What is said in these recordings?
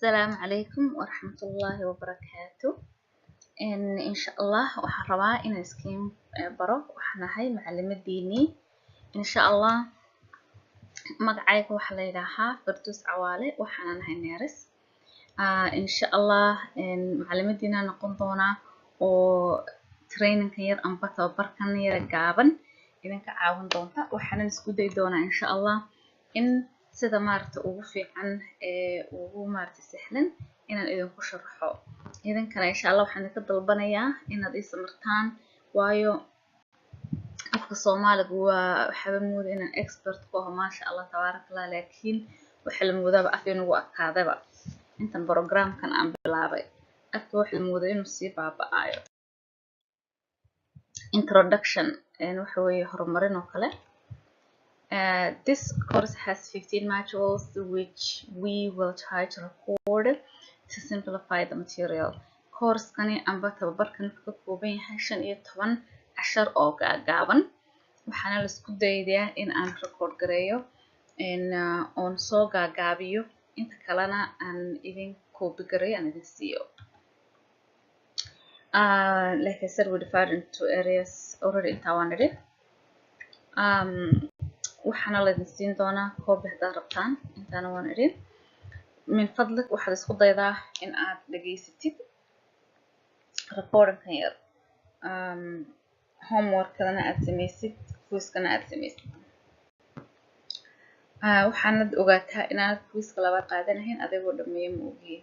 السلام عليكم ورحمة الله وبركاته. إن شاء الله وحروا إن سكين برو وحنا هاي معلمة ديني إن شاء الله مقعيك وحليلها فردوس عوالي وحنا هاي نارس إن شاء الله إن معلمة دينا نقوم دونا و تريننج كير أنبتا وبركان ير جابن إذا كعاون دونتا وحنا نسكودي دونا إن شاء الله إن sida maarta ugu fiican ugu maarta sahlan inaan idinku sharxo idinkana insha Allah waxaan ka dalbanayaa inaad ii samartaan waayo afka Soomaaliga waa waxa moodo inaan expert ku ahay maasha Allah tabarakallah laakiin waxa la moodaa af inuu akaadaba intan programkan aan bilaabay afka waxa la moodaa inuu si baabaayo introduction waxa weeye horumarin oo kale. This course has 15 modules which we will try to record to simplify the material. Course kani amba tababarkan ka kooban yahay 15 cashar oo gaaban waxaana la isku dayayaa in aan record gareeyo on soo gaabiyo inta kalena aan idin copy gareeyo aan idin siiyo. Like I said, we divided into areas already in Tawanere. waxaana la idin siin doonaa koob haddaad rabtaan intaana waan idin min fadlig waxaad isku daydaa in aad dhageysatid recordingkan yar homeworkadana aad samaysid quizkana aad samaysid waxaanad ogaataa inaanad quizka labaad qaadanahayn adigoo dhameeyo ma ogiye.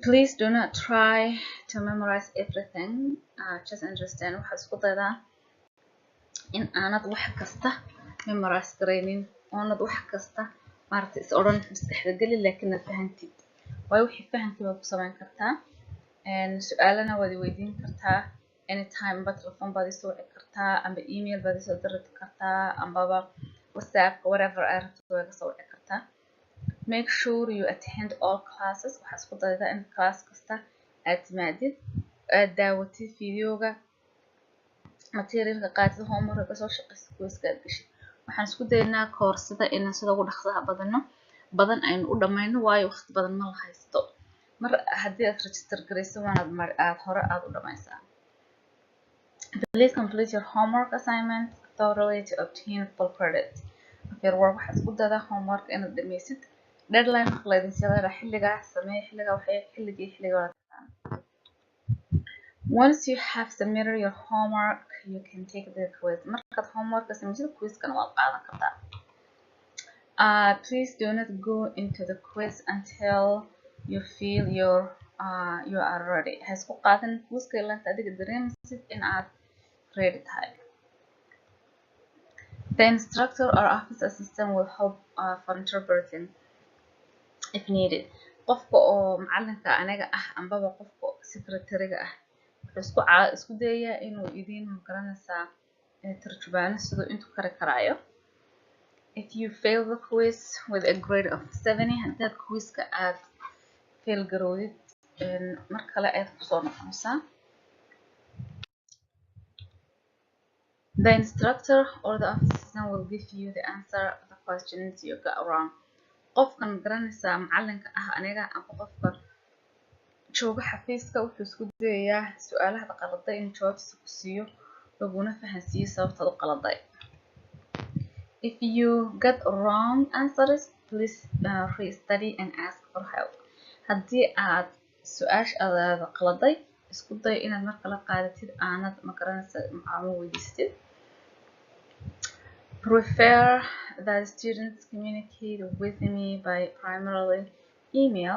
Please do not try to memorize everything. Just understand waxaad isku daydaa in aanad wax kasta memorize gareynin oonad wax kasta maarta is oran maskaxda gali laakiin aad fahantid way wixii fahanti waad ku samayn kartaa su'aalana waad weydiin kartaa anytime ba telephone baad soo wici kartaa amba email baad soo diri kartaa amba WhatsApp whatever aad rabto waad soo wici kartaa. Make sure you attend all classes waxaad isku daydaa in class kasta aad timaadid aad daawatid videoga materialka qaadida homework soo shaqeysa quizka gashay waxaan isku daynaa koorsada in sida ugu dhaqsaha badan aynu u dhamayno waayo waqti badan ma la haysto mar haddii aad register gareyso waanaad hore aad u dhamaysaa. Please complete your homework assignment thoroughly to obtain full credit. Your work waxaad isku daydaa homework inaad dhameysid deadline la idin siiyay xilliga samee xilliga waxay xilliga Once you have submitted your homework, you can take the quiz. Markaad homework samaysid quizkana waad qaadan kartaa. Please do not go into the quiz until you feel you are ready. Ha isku qaadan quizka ilaa inta adiga dareemaysid in aad ready tahay. The instructor or office assistant will help for interpreting if needed. Qofka oo macalinka anaga ah ambaba qofka secretary-ga ah isku dayaa inuu idin magaranaysaa tarjumaano sidoo intuu kari karaayo. If you fail the quiz with a grade of 70 haddaad quizka aad fail garoodid mar kale aad kusoo noqonaysaa. The instructor or the office assistant will give you the answer of the questions you got wrong. qofkan magaranaysaa macalinka ah aniga amba qofka jooga xafiiska wuxuu isku dayayaa su'aalaha qaladay in jawaabtiisa ku siiyo laguna fahansiiyo sababta uu qaladay. If you get wrong answers please re-study and ask for help. haddii aad su'aasha qaladay isku day inaad mar kale qaadatid aanad magaranaysaa macluumaad weydiistid. Prefer that students communicate with me by primarily email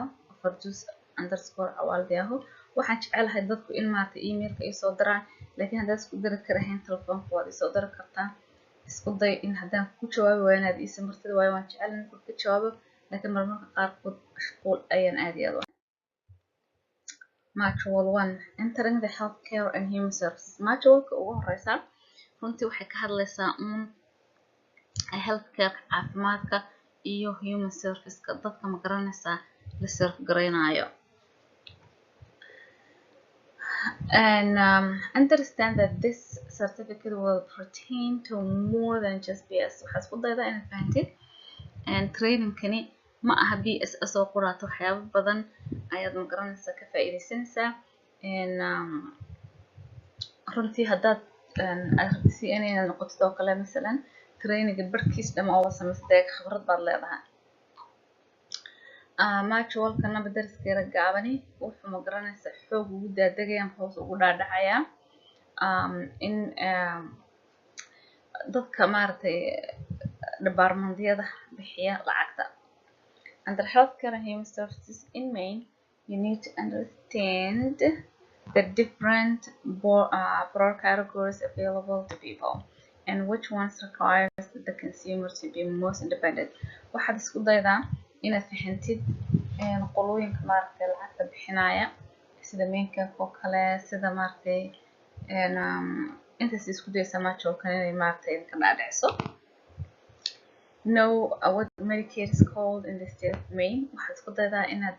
@awaldiyaho waxaan jecelahay dadku in maanta emailka ay soo diraan laakiin haddaad isku diri karahayn telefoonka waad soo diri kartaa. Isku day in haddaan ku jawaabi waayo inaad ii samartid waayo waan jecelahay in ku jawaabo laakiin marmarka qaarkood mashquul ayaan aad iyo aad Module 1 Entering the Healthcare and Human Services. Module-ka ugu horeysa runtii waxay ka hadlaysaa healthcare caafimaadka iyo human service-ka dadka ma garanaysaa la serve gareynayo. And understand that this certificate will pertain to more than just BS. waxaad isku daydaa inaad fahantid and training kani ma aha BSS oo quraato waxyaabo badan ayaad ma garanaysaa ka faa'iidaysanaysaa runtii haddaad si inay noqoto oo kale masalan training barkiis dhama oo samaystay khibrad baad leedahay maajwalka naba dariskeeda gaabani wuxuu ma garanaysaa xoog ugu daadegayaan hoos ugu dhaadhacayaa in dadka maaragtay departmentyada bixiya lacagta under healthcare and human services in Maine you need to understand the different broad categories available to people and which ones requires the consumer to be most independent waxaad isku daydaa inaad fahantid qolooyinka maaragtay lacagta bixinaya sida Mainka oo kale sida maaragtay intaas isku daysaa maajwalka inay maaragtay ka dhaadhiciso know what Medicaid is called in the state of Maine waxaad isku daydaa inaad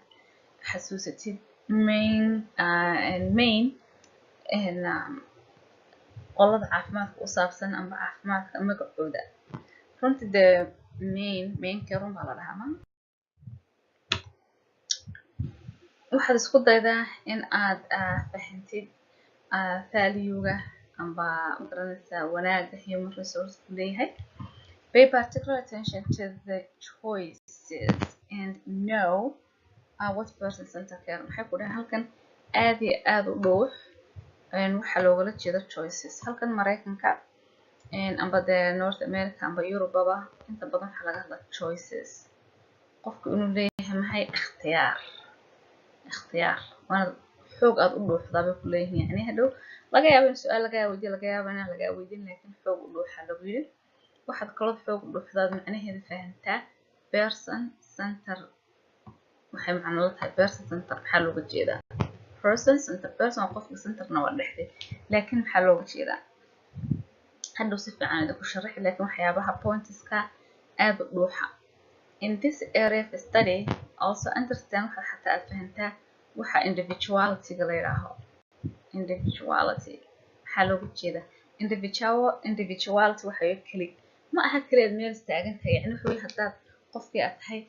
xasuusatid Maine qolada caafimaadka u saabsan ama caafimaadka magacooda runtii dee Mainka run baa la dhahaa waxaad isku daydaa in aad fahantid value-ga amba garanaysaa wanaaga human resource ku leeyahay pay particular attention to the choices and know what person center care maxay ku dhahay halkan aad iyo aad u dhow waxaa loogala jeeda choices halkan Mareykanka amba dee North America amba Eurubaba inta badan waxaa laga hadlaa choices qofku inuu leeyahay maxay ikhtiyaar waana xoog aad u dhuuxdaa bay ku leeyihiin yani hadhow laga yaabo in su'aal laga weydiiyo laga yaabo in laga weydiin laakiin xoog u dhuuxa lagu yiri waxaad kaloo xoog u dhuuxdaad macnaheeda fahantaa person center waxay macno la tahay person center maxaa looga jeedaa person center person qofka centerna waa dhexde laakiin maxaa looga jeedaa hadhow si fiican idinku sharaxi laakiin waxyaabaha pointska aad u dhuuxa in this area of study also understand waxa xataa aad fahantaa waxa individuality-ga la yidhaaho individuality maxaa looga jeedaa individuality waxay keli ma aha kaliya meel taagan tahay yani wuxuu haddaad qofkii aad tahay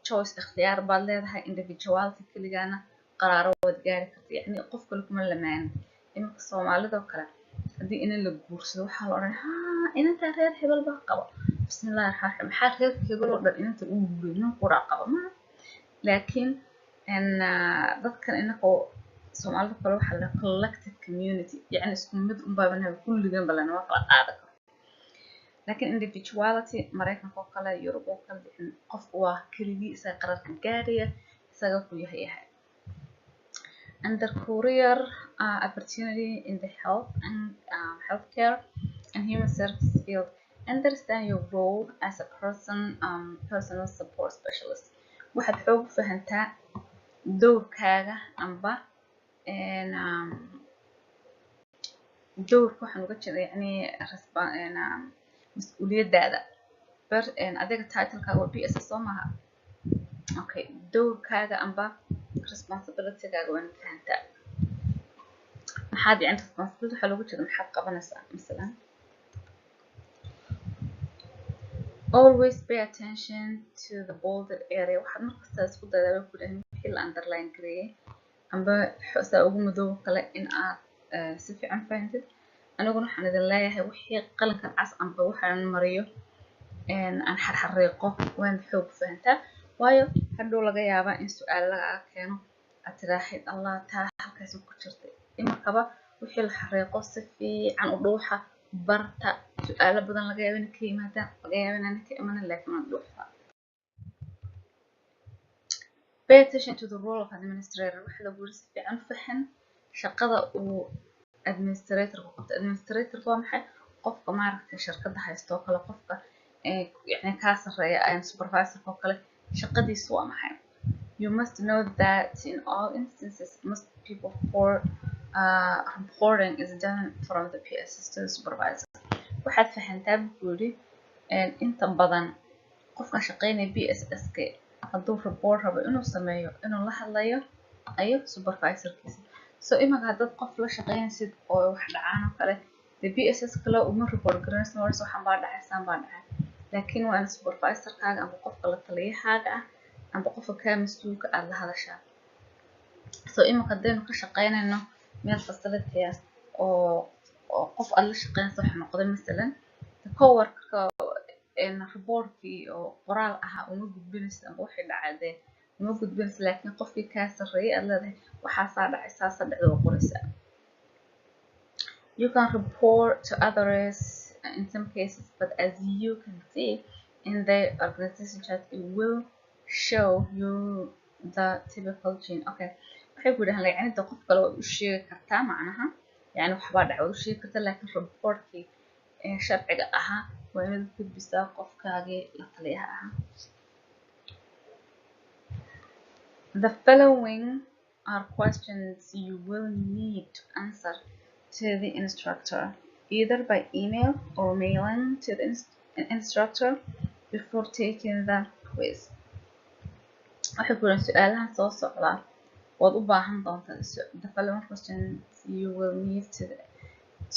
choice ikhtiyaar baad leedahay individuality kaligaana qaraaro waad gaari kartaa yani qof kale kuma lamaan iminka Soomaalida oo kale haddii in la guursado waxaa la oran inanta reer hebel baa qabo bismillaahir rahmaanir rahiim maxaa reer hebel oo dhan inanta uu guuriyay qura qabo ma laakiin dadkan inagoo Soomaalida kale waxaa la collective community yani isku mid un baa banahay kulligan balan waa kala qaada laakiin individuality Mareykanka oo kale Yurub oo kale qofku waa keligii isaga qararka gaaraya isaga ku yahay and the career opportunity in the health and healthcare and human services field understand your role as a personal support specialist waxaad xoog fahantaa doorkaaga amba doorka waxaan uga jeedaa yani mas'uuliyadaada adiga title-kaaga waa BSS soo maaha okay doorkaaga amba responsibility-gaaga waa inaad fahantaa maxaad yani responsibility waxaa looga jeeda maxaad qabanaysaa masalan always pay attention to the bolded area waxaad markasta isku daydaa ku dhahay wixii la underline gareeyay amba saa ugu madow kale in aad si fiican fahantid aniguna waxaan idin leeyahay wixii qalinkan cas amba waxaan mariyo aan xarxariiqo waan xoog fahantaa waayo hadhow laga yaabaa in su'aal laga keeno aad tiraahdid allah taa halkaas ku jirtay imarkaba wixii la xariiqo si fiican u dhuuxa barta su'aalo badan laga yaabo in ka yimaadaan laga yaabo in aan ka imanin laakiin aan dhuuxa pay attention to the role of administrator waxa lagu yiri si fiican fahan shaqada uu administrator waa maxay qofka maaragtay shirkadda haysto kale qofka yani ka sareeya supervisor oo kale shaqadiisu waa maxay you must know that in all instances most people for reporting is done from the PSS to the supervisor waxaad fahantaa buuri inta badan qofka shaqeynaya PSS-ka hadduu report rabo inuu sameeyo inuu la hadlayo ayo supervisorkiisa so imaga haddaad qof la shaqeynaysid oo wax dhacaan oo kale the PSS kale uma report garanaysid waxaan baa dhacay laakiin waa in supervisorkaaga ama qofka la taliyahaaga ah ama qofka kaa mas-uulka aad la hadashaa. So imika haddaynu ka shaqaynayno meel facility ah oo qof aad la shaqaynayso waxa noqday masalan coworkerka reportkii oo qoraal ahaa uma gudbinaysa ama wixii dhacday uma gudbinaysa, laakiin qofkii kaa sarreeyay aad leedahay waxaasaa dhacay saasaa dhacday oo qoraysaa. You can report to others in some cases, but as you can see in the organization chat, it will show you the typical gene. Okay, waxay ku dhahan yani inta qof kale waad u sheegi kartaa macnaha yani waxbaa dhacay waad u sheegi kartaa, laakiin reportkii sharciga ahaa waa inaad gudbisaa qofkaagii la taliyaha ahaa. The following are questions you will need to answer to the instructor, either by email or mailing to the instructor before taking the quiz. waxay ku dhahan su'aalahan soo socdaa waad u baahan doontaa. The following questions you will need to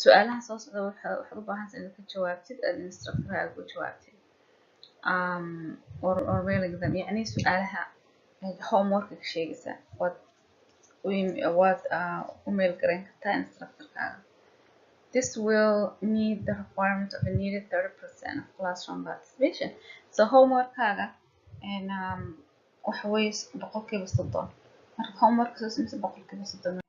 su'aalahan soo socda waxaad u baahantaa inaad ka jawaabtid aad instructorkaaga ku jawaabtid or mailing them, yani su'aalaha homework ka sheegaysa waad u mail garan kartaa instructorkaaga. This will meet the requirement of a needed 30% of classroom participation. So homeworkaaga waxa weeye 30%. marka homework soo sameysa 30%.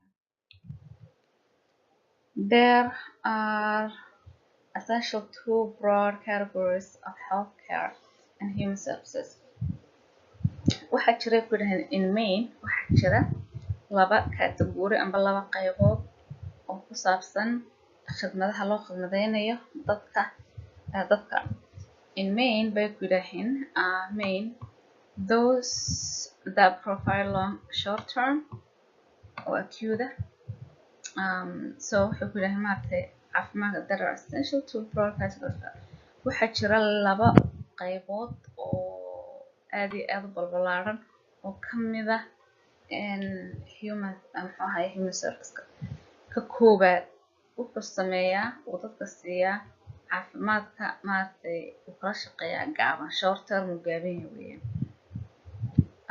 There are essential two broad categories of healthcare and human services. waxaa jira ku dhahan in main waxaa jira laba category amba laba qaybood oo ku saabsan khidmadaha loo khidmadeynayo dadka. In main bay ku dhahan main those that provide long short term or acute. So waxay ku dhahan maartay caafimaadka there are essential two broad categories. waxaa jira laba qaybood oo aad iyo aad u balbalaaran oo ka mid ah human service. ka koobaad wuxuu sameeyaa uu dadka siiyaa caafimaadka maartay uu kala shaqeeyaa gaaban short term uu gaaban yahay weeyaan.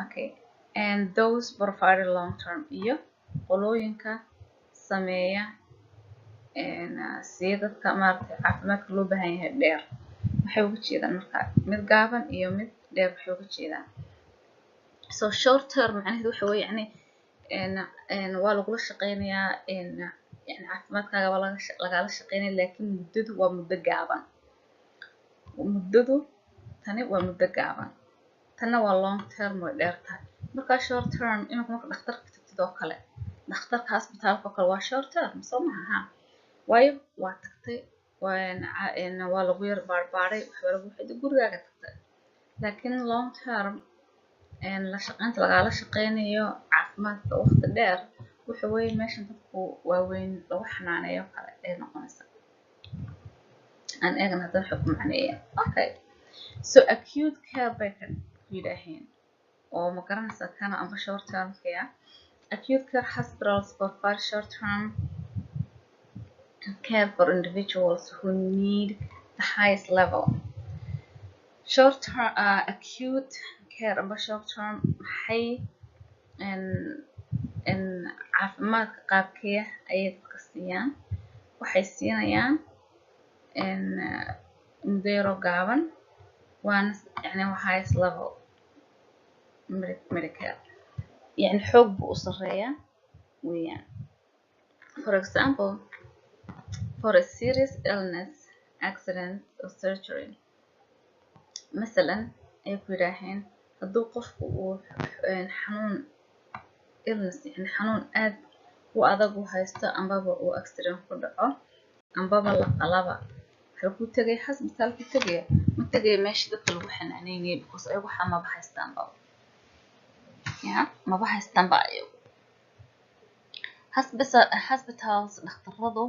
Okay, and those provide long term iyo qolooyinka sameeya siiya dadka maartay caafimaadka loo baahan yahay dheer. waxay uga jeedaan marka mid gaaban iyo mid dheer waxay uga jeedaan. So short term macnaheedu waxa weeye yani waa lagula shaqeynayaa yani caafimaadkaaga waa lagala shaqeynaya, laakiin muddadu waa muddo gaaban. Tani waa muddo gaaban, tanna waa long term way dheer tahay. marka short term imika marka dhakhtarka tagtid oo kale dhakhtarka hospitaalka oo kale waa short term soo maha waayo waa tagtay waa lagu yar baarbaaray waxba lagu xidhay gurigaaga tagtay. laakiin long term la shaqeynta lagala shaqeynayo caafimaadka waqti dheer waxa weeye meeshan dadku waaweyn lagu xanaaneeyo kale ay noqonaysa. aan eegna haddana waxa ku macneeya. Okay, so acute care bay ka yidhaaheen oo ma garanaysaa kana amba short term care. Acute care hospitals provide short term care for individuals who need the highest level. Short term acute care amba short term maxay caafimaadka qaabkee ayay dadka siiyaan. waxay siinayaan muddo yaro gaaban waana yani highest level medicare yani xoog buu u sareeyaa weeyaan. For example, for a serious illness, accident or surgery. masalan ay ku yidhaaheen hadduu qofku uu xanuun illness yani xanuun aad u adag u haysto ambaba uu accident ku dhaco ambaba la qalaba wuxuu ku tagay hospital ku tagay ma tagay meesha dadka lagu xanaaneynay because ay waxa maba haystaan ba maba haystaan ba ayagu. Hospitals dhakhtaradu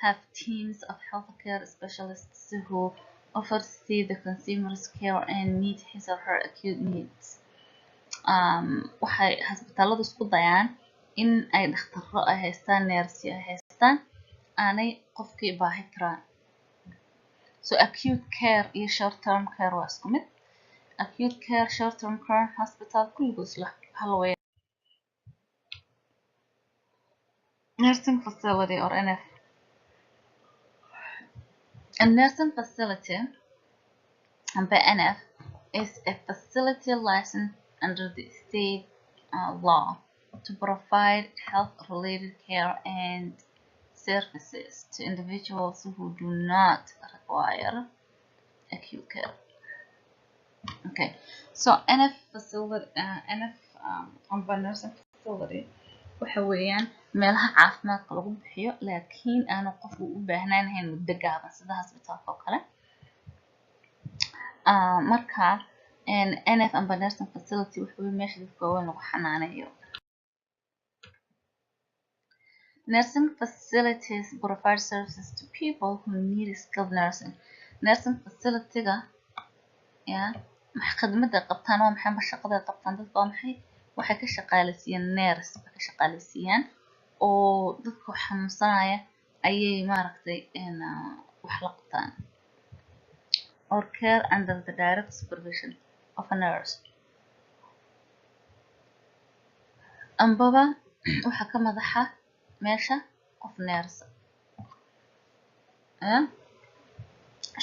have teams of healthcare specialists who oversee the consumer's care and meet his or her acute needs. waxay hospitaaladu isku dayaan in ay dhakhtarro ay haystaan neersi ay haystaan aanay qofkii baahi karaan. So acute care iyo short term care waa isku mid. Acute care, short term care, hospital kulligood isla hal way. Nursing facility or NF. A nursing facility NF is a facility licensed under the state law to provide health-related care and services to individuals who do not require acute care. Okay, so NF facility, nursing facility waxa weeyaan meelaha caafimaadka lagu bixiyo laakiin aanu qofku u baahnaanayn muddo gaaban sida hospitalka oo kale. Marka NF nursing facility waxa weeye meesha dadka waaweyn lagu xanaaneeyo. Nursing facilities provide services to people who need skilled nursing. Nursing facility-ga khidmada qabtaan waa maxay shaqada qabtaan dadka waa maxay waxay ka shaqaaleysiiyaan nurse ka shaqaaleysiiyaan oo dadka xanuunsanaya ayay maaragtay wax la qabtaan or care under the direct supervision of a nurse. Ambaba waxa ka madaxa meesha qof nurse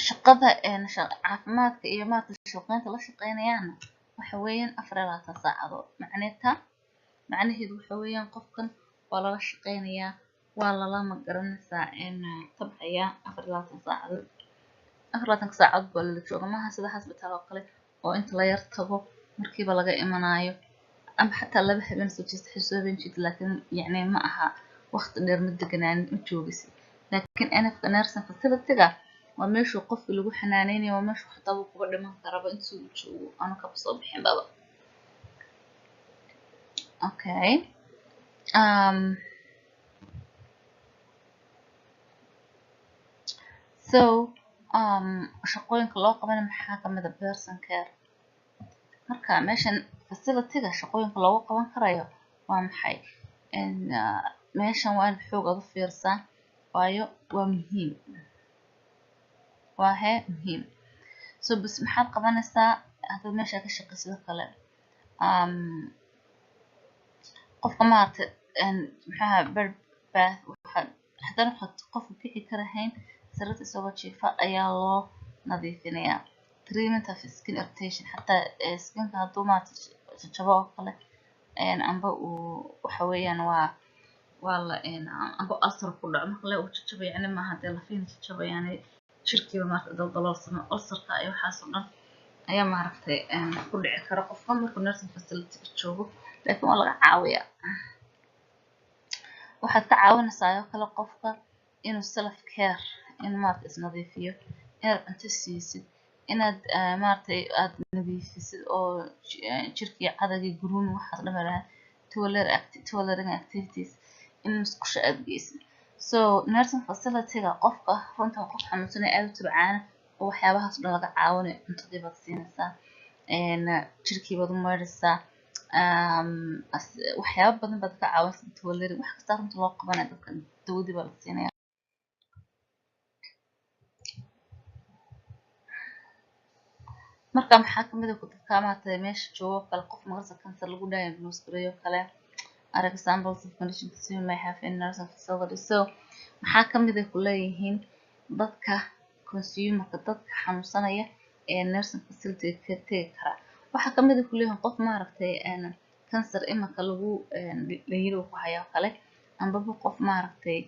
shaqada caafimaadka iyo maaragtay shaqeynta la shaqeynayaan waxa weeyaan 24 saacadood macnaheedu waxa weeyaan qofkan waa la shaqeynayaa waa la ma garanaysaa tabxaya 24 saacadood 24 saacadood baa la joogaa maaha sida hospital oo kale oo inta la yar tago markiiba laga imanayo ama xataa laba habeen soo xisaaben jid laakiin yani ma aha waqti dheer mid deganaan u joogisi laakiin NF nursing facility-ga waa meesha qofka lagu xanaaneynayo waa meesha xataa uu kuga dhiman karaba intuu joogo aanu ka soo bixin baba. Okay, so shaqooyinka loo qaban maxaa ka mid ah person care. Marka meeshan facility-ga shaqooyinka loogu qaban karayo waa maxay meeshan waa in xoog aad u fiirsaa waayo waa muhiim muhiim. So bas maxaad qabanaysaa hadda meesha ka shaqeysid kale qofka maaragtay maxaa birbath haddana qofku kici karahayn sariirta isagoo jiifa ayaa loo nadiifinayaa. Treatment of skin irritation hataa skinka hadduu maaragtay jabo oo kale amba uu waxa weeyaan waa la amba ulcer ku dhaco marka la jabo yani maaha dee lafiin jabo yani jirkiiba maaragtay daldaloolsama ulcerka iyo waxaas oo dhan ayaa maaragtay ku dhici kara qofka markuu nursing facility joogo laakiin waa laga caawiyaa. waxaad ka caawinaysaa oo kale qofka inuu self care in maaragtay isnadiifiyo inaad cunto siisid inaad maaragtay aad nadiifisid oo jirkii cadagii guruun waxaas dhammaan tolerating activities in musqusha aad geysid. So nursing facility-ga qofka runta qof xanuunsanay aad u tabcaan oo waxyaabahaas dhan laga caawinayo cuntadii baad siinaysaa jirkii baad u maydhaysaa waxyaabo badan baad ka caawinaysaa tolerating wax kasta runta loo qabanayo dadka dawadii baa la siinaya. marka maxaa kamid ah dadka maaragtay meesha joogo kale qof marasa cancer lagu diagnose gareeyo kale are examples of conditions you may have in nursing facility. So maxaa kamid ah ku leeyihiin dadka consumerka dadka xanuunsanaya ee nursing facility ka tagi kara waxaa kamid ah ku leeyihiin qof maaragtay cancer imaka lagu leeyahay ku hayo kale amba qof maaragtay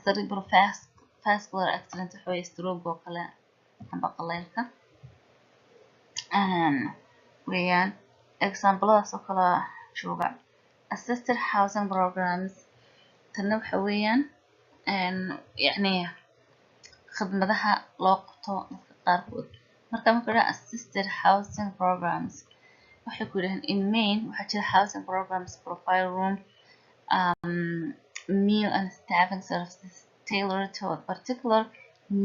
cerebrovascular accident waxay stroke oo kale amba qaleelka weeyaan exampladaas oo kala jooga. Assisted housing programs tana waxa weeyaan yani khidmadaha loo qabto dadka qaarkood marka la assisted housing programs waxay ku yiraahdeen in main waxa jira housing programs provide room meal and staffing services tailored to a particular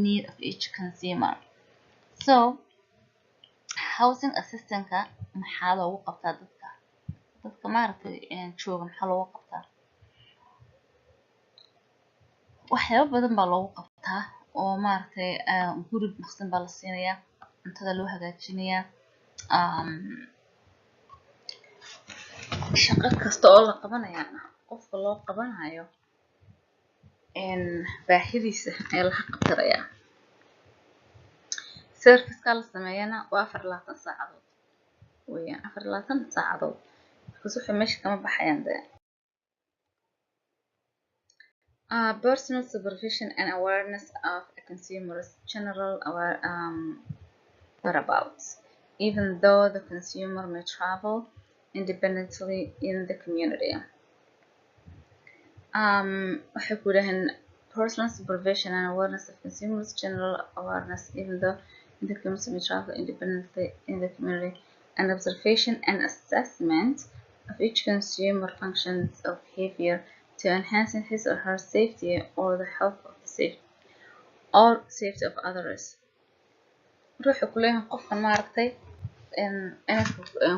need of each consumer. So housing assistance-ka maxaa loogu qabtaa dadka maaragtay jooga maxaa loogu qabtaa waxyaabo badan baa loogu qabtaa oo maaragtay guri naqsan baa la siinayaa, cuntada loo hagaajinayaa, shaqo kasta oo la qabanayaana qofka loo qabanayo baahidiisa ayaa la xaqabtirayaa. Service-ka la sameeyana waa 24 saacadood weeyaan, 24 saacadood because wixii meesha kama baxayaan dee. Personal supervision and awareness of a consumer's general whereabouts, even though the consumer may travel independently in the community. Waxay ku yidhaaheen personal supervision and awareness of consumers' general awareness, even though the consumer may travel independently in the community, and observation and assessment of each consumer functions of behavior to enhance his or her safety or the health of the safety of others. Ruuxa ku leeyahay qofkan maaragtay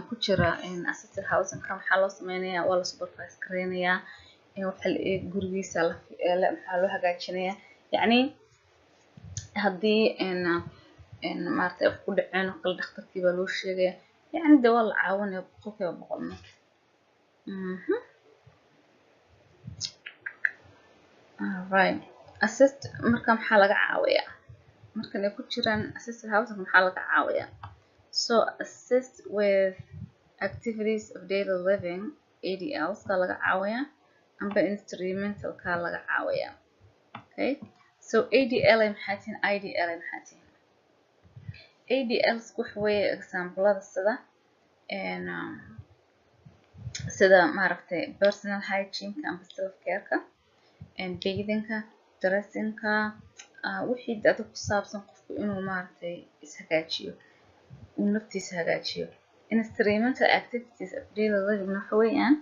ku jira assisted housing ka maxaa loo sameynayaa, waa la supervise gareynayaa, waxa gurigiisa maxaa loo hagaajinayaa, yacni haddii maaragtay wax ku dhaceen oo kale dhakhtarkii baa loo sheegayaa, yacni dee waa la caawinaya boqolkiiba boqol. Alright, assist marka maxaa laga caawiyaa markan ay ku jiraan assisted housing, maxaa laga caawiyaa? So assist with activities of daily living, ADLs ka laga caawiyaa, amba instrumental ka laga caawiyaa. Okay, so ADL ay maxaa tihiin, IDL ay maxaa tihiin? ADLs waxa weeye examplada sida maaragtay personal hygiene amba self care-ka, bathing-ka, dressing-ka, wixii dad ku saabsan qofku inuu maaragtay ishagaajiyo, uu naftiisa hagaajiyo. Instrumental activities of daily living waxa weeyaan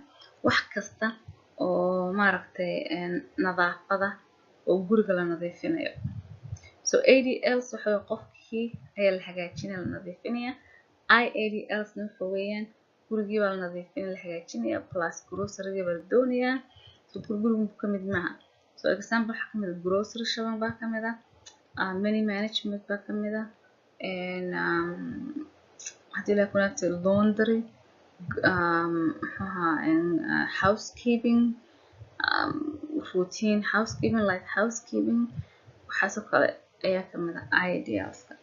wax kasta oo maaragtay nadaafada oo guriga la nadiifinayo. So ADLs waxa weeye qofkii ayaa la hagaajinaya, la nadiifinaya. IADLs waxa weeyaan gurigii baa la nadiifinaya, la hagaajinaya, plus grocery baa la doonayaa. So gurigu ka mid maaha. So example waxa ka mid ah grocery shopping baa ka mid ah, money management baa ka mid ah, haddii la kunaatay laundry, housekeeping, routine housekeeping, like housekeeping, waxaasoo kale ayaa ka mid ah IADLs-ka.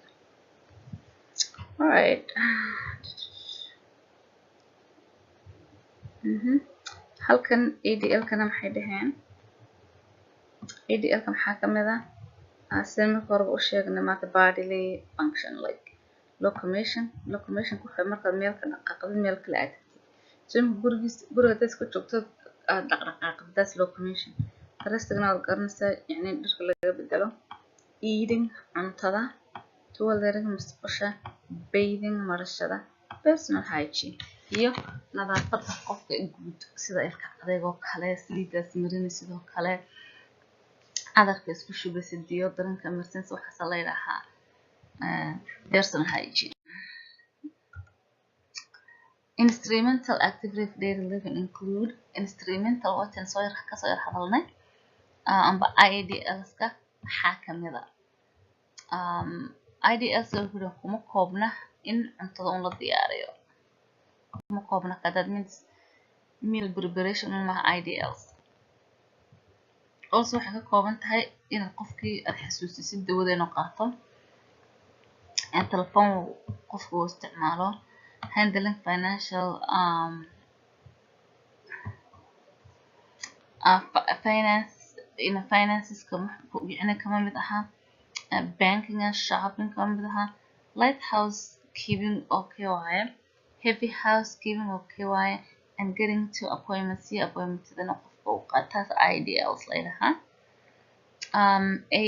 Alright. Halkan ADL-kana maxay dhaheen? ADL-ka maxaa ka mid ah sida marka hore u sheegnay maanta bodily function like locomotion waxay markaad meel ka dhaqaaqdo meel kale aad tagtid. So guriga haddaad iska joogto aad dhaqdhaqaaqdo, that's locomotion. Restigana waad garanaysaa, yacni dharka laga bedelo, eating cuntada, toileting musqusha, bathing marashada, personal hygiene iyo nadaafada qofka guud sida ilka adeegoo kale, saliidaas marini sidoo kale, cadarka isku shubeysa, deodorant-ka marsanaysa, waxaas la yidhaahaa personal hygiene. Instrumental activities of daily living include instrumental watan kasoo yar hadalnay, amba IADLs-ka maxaa ka mid ah? IDLs kuma koobna in cuntada un la diyaariyo, kuma koobna that means meal preparation maaha IDLs. Also waxay ka kooban tahay in qofkii aad xasuusisid dawada inuu qaato, telefoon qofku uu isticmaalo, handling financial finances-ka yacni kama mid aha, banking and shopping kama mid aha, light housekeeping okay waaye, heavy housekeeping okay waaye, and getting to appointments appointmentadana qofka uu qaataas IDLs la yidhahaa. A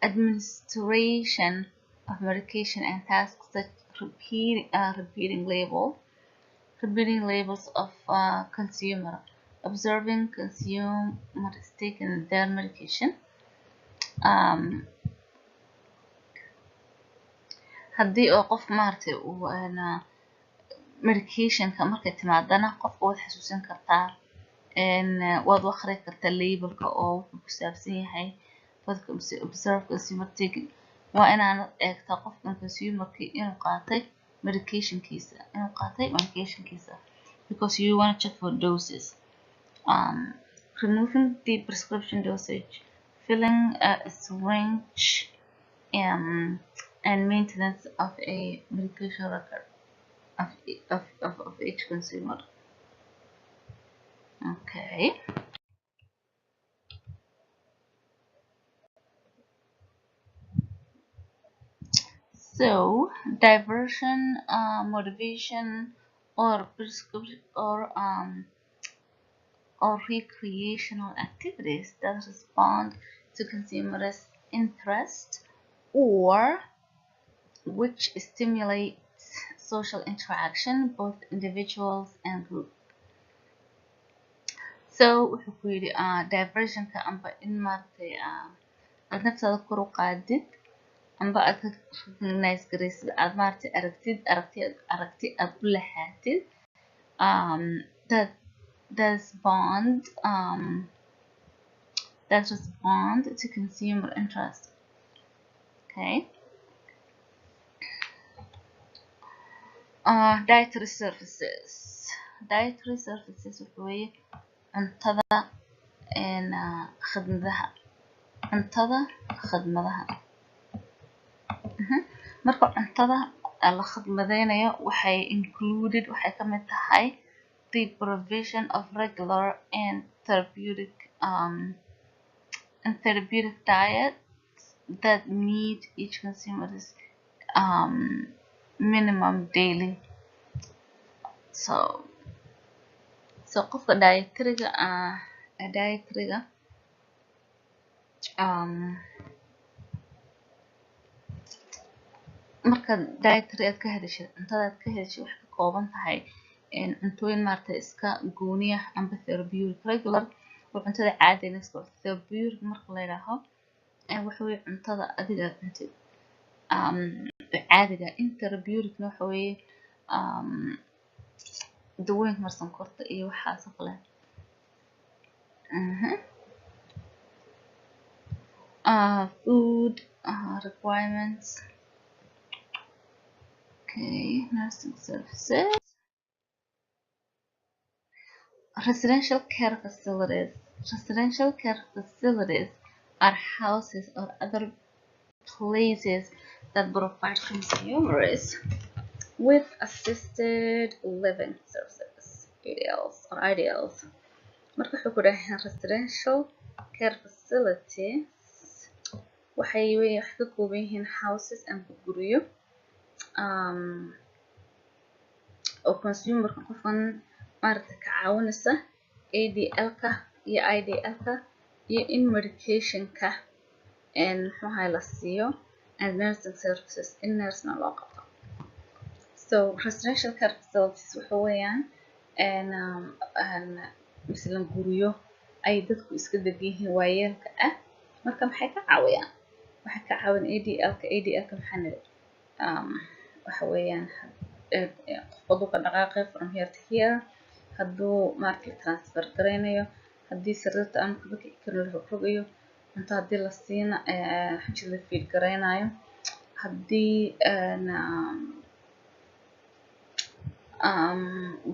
administration of medication and tasks such repeating labels of consumer, observing consumers taking their medication. Haddii oo qof maaragtay uu medication-ka markay timaadana qofka waad xasuusin kartaa, waad u akhri kartaa label-ka oo wuxuu ku saabsan yahay, observe consumer taking waa inaanad eegtaa qofkan consumerkii inuu qaatay medicationkiisa because you want to check for doses. Removing the prescription dosage, filling a syringe, and maintenance of a medication record of each consumer. Okay. So diversion, motivation, or prescription or recreational activities that respond to consumers' interest or which stimulate social interaction, both individuals and group. So wuxuu ku yidhi diversionka amba in maaragtay aad naftaada kor u qaadid amba aad recognize garaysid aad maaragtay aragti aad u lahaatid that respond to consumer interest. Okay. Dietary services wuxuu weeye cuntada khadmadaha marka cuntada la khadmadeynayo waxay ka mid tahay the provision of regular and therapeutic diet that meet each consumer's minimum daily. So qofka dietary-ga marka dietary aad ka hadashid cuntada aad ka hadashid waxay ka kooban tahay cuntooyin maaragtay iska gooniya amba therapeutic. Regular waa cuntada caadiga therapeutic marka la yidhaaho waxa weeye cuntada adiga cuntid caadiga. In therapeuticna waxa weeye dawooyinka marsan korta iyo waxaas oo kale. Food requirements. Okay, nursing services. Residential care facilities are houses or other places that provide consumers with assisted living services, IDLs. Marka wuxuu ku dhahay residential care facilities waxay ka kooban yihiin houses amba guryo oo consumerka qofkan maaragtay ka caawinaysa ADL-ka iyo IDL-ka iyo in medication-ka muxuu ahay la siiyo and nursing services in nursena loo qabto. So residential care facilities waxa weeyaan misalan guryo ay dadku iska degan yihiin waayeelka marka maxay ka caawiyaan ADL-ka maxaa nidhi waxa weeyaan qofku ka dhaqaaqay from here to here hadduu maaragtay transfer garaynayo haddii sariirta aan ka bixi karin la rogayo cunto haddii la siina xajin la feed garaynayo haddii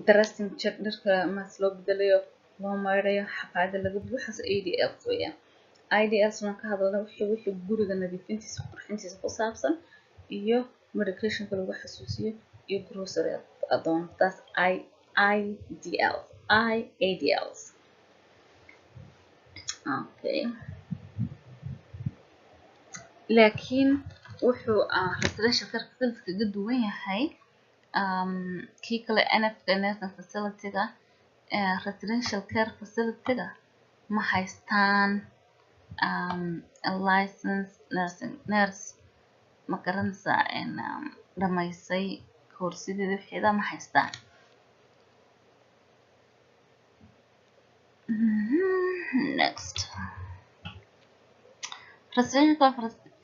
dressing check dharka maas loo bedelayo loo mayrayo xafaayada laga buuxo waxaas ADLs weeyaan. IDLs waan ka hadalnay wixii guriga nadiifintiisa qurxintiisa ku saabsan iyo medicationka lagu xasuusiyo iyo grocery adoon taas IADLs. Okay. laakiin wuxuu residential care facility kaga duwan yahay kii kale NFka nursing facility-ga residential care facility-ga ma haystaan licensed nurse ma garanaysaa dhamaysay koorsideeda wixeeda ma haystaan. Next, residential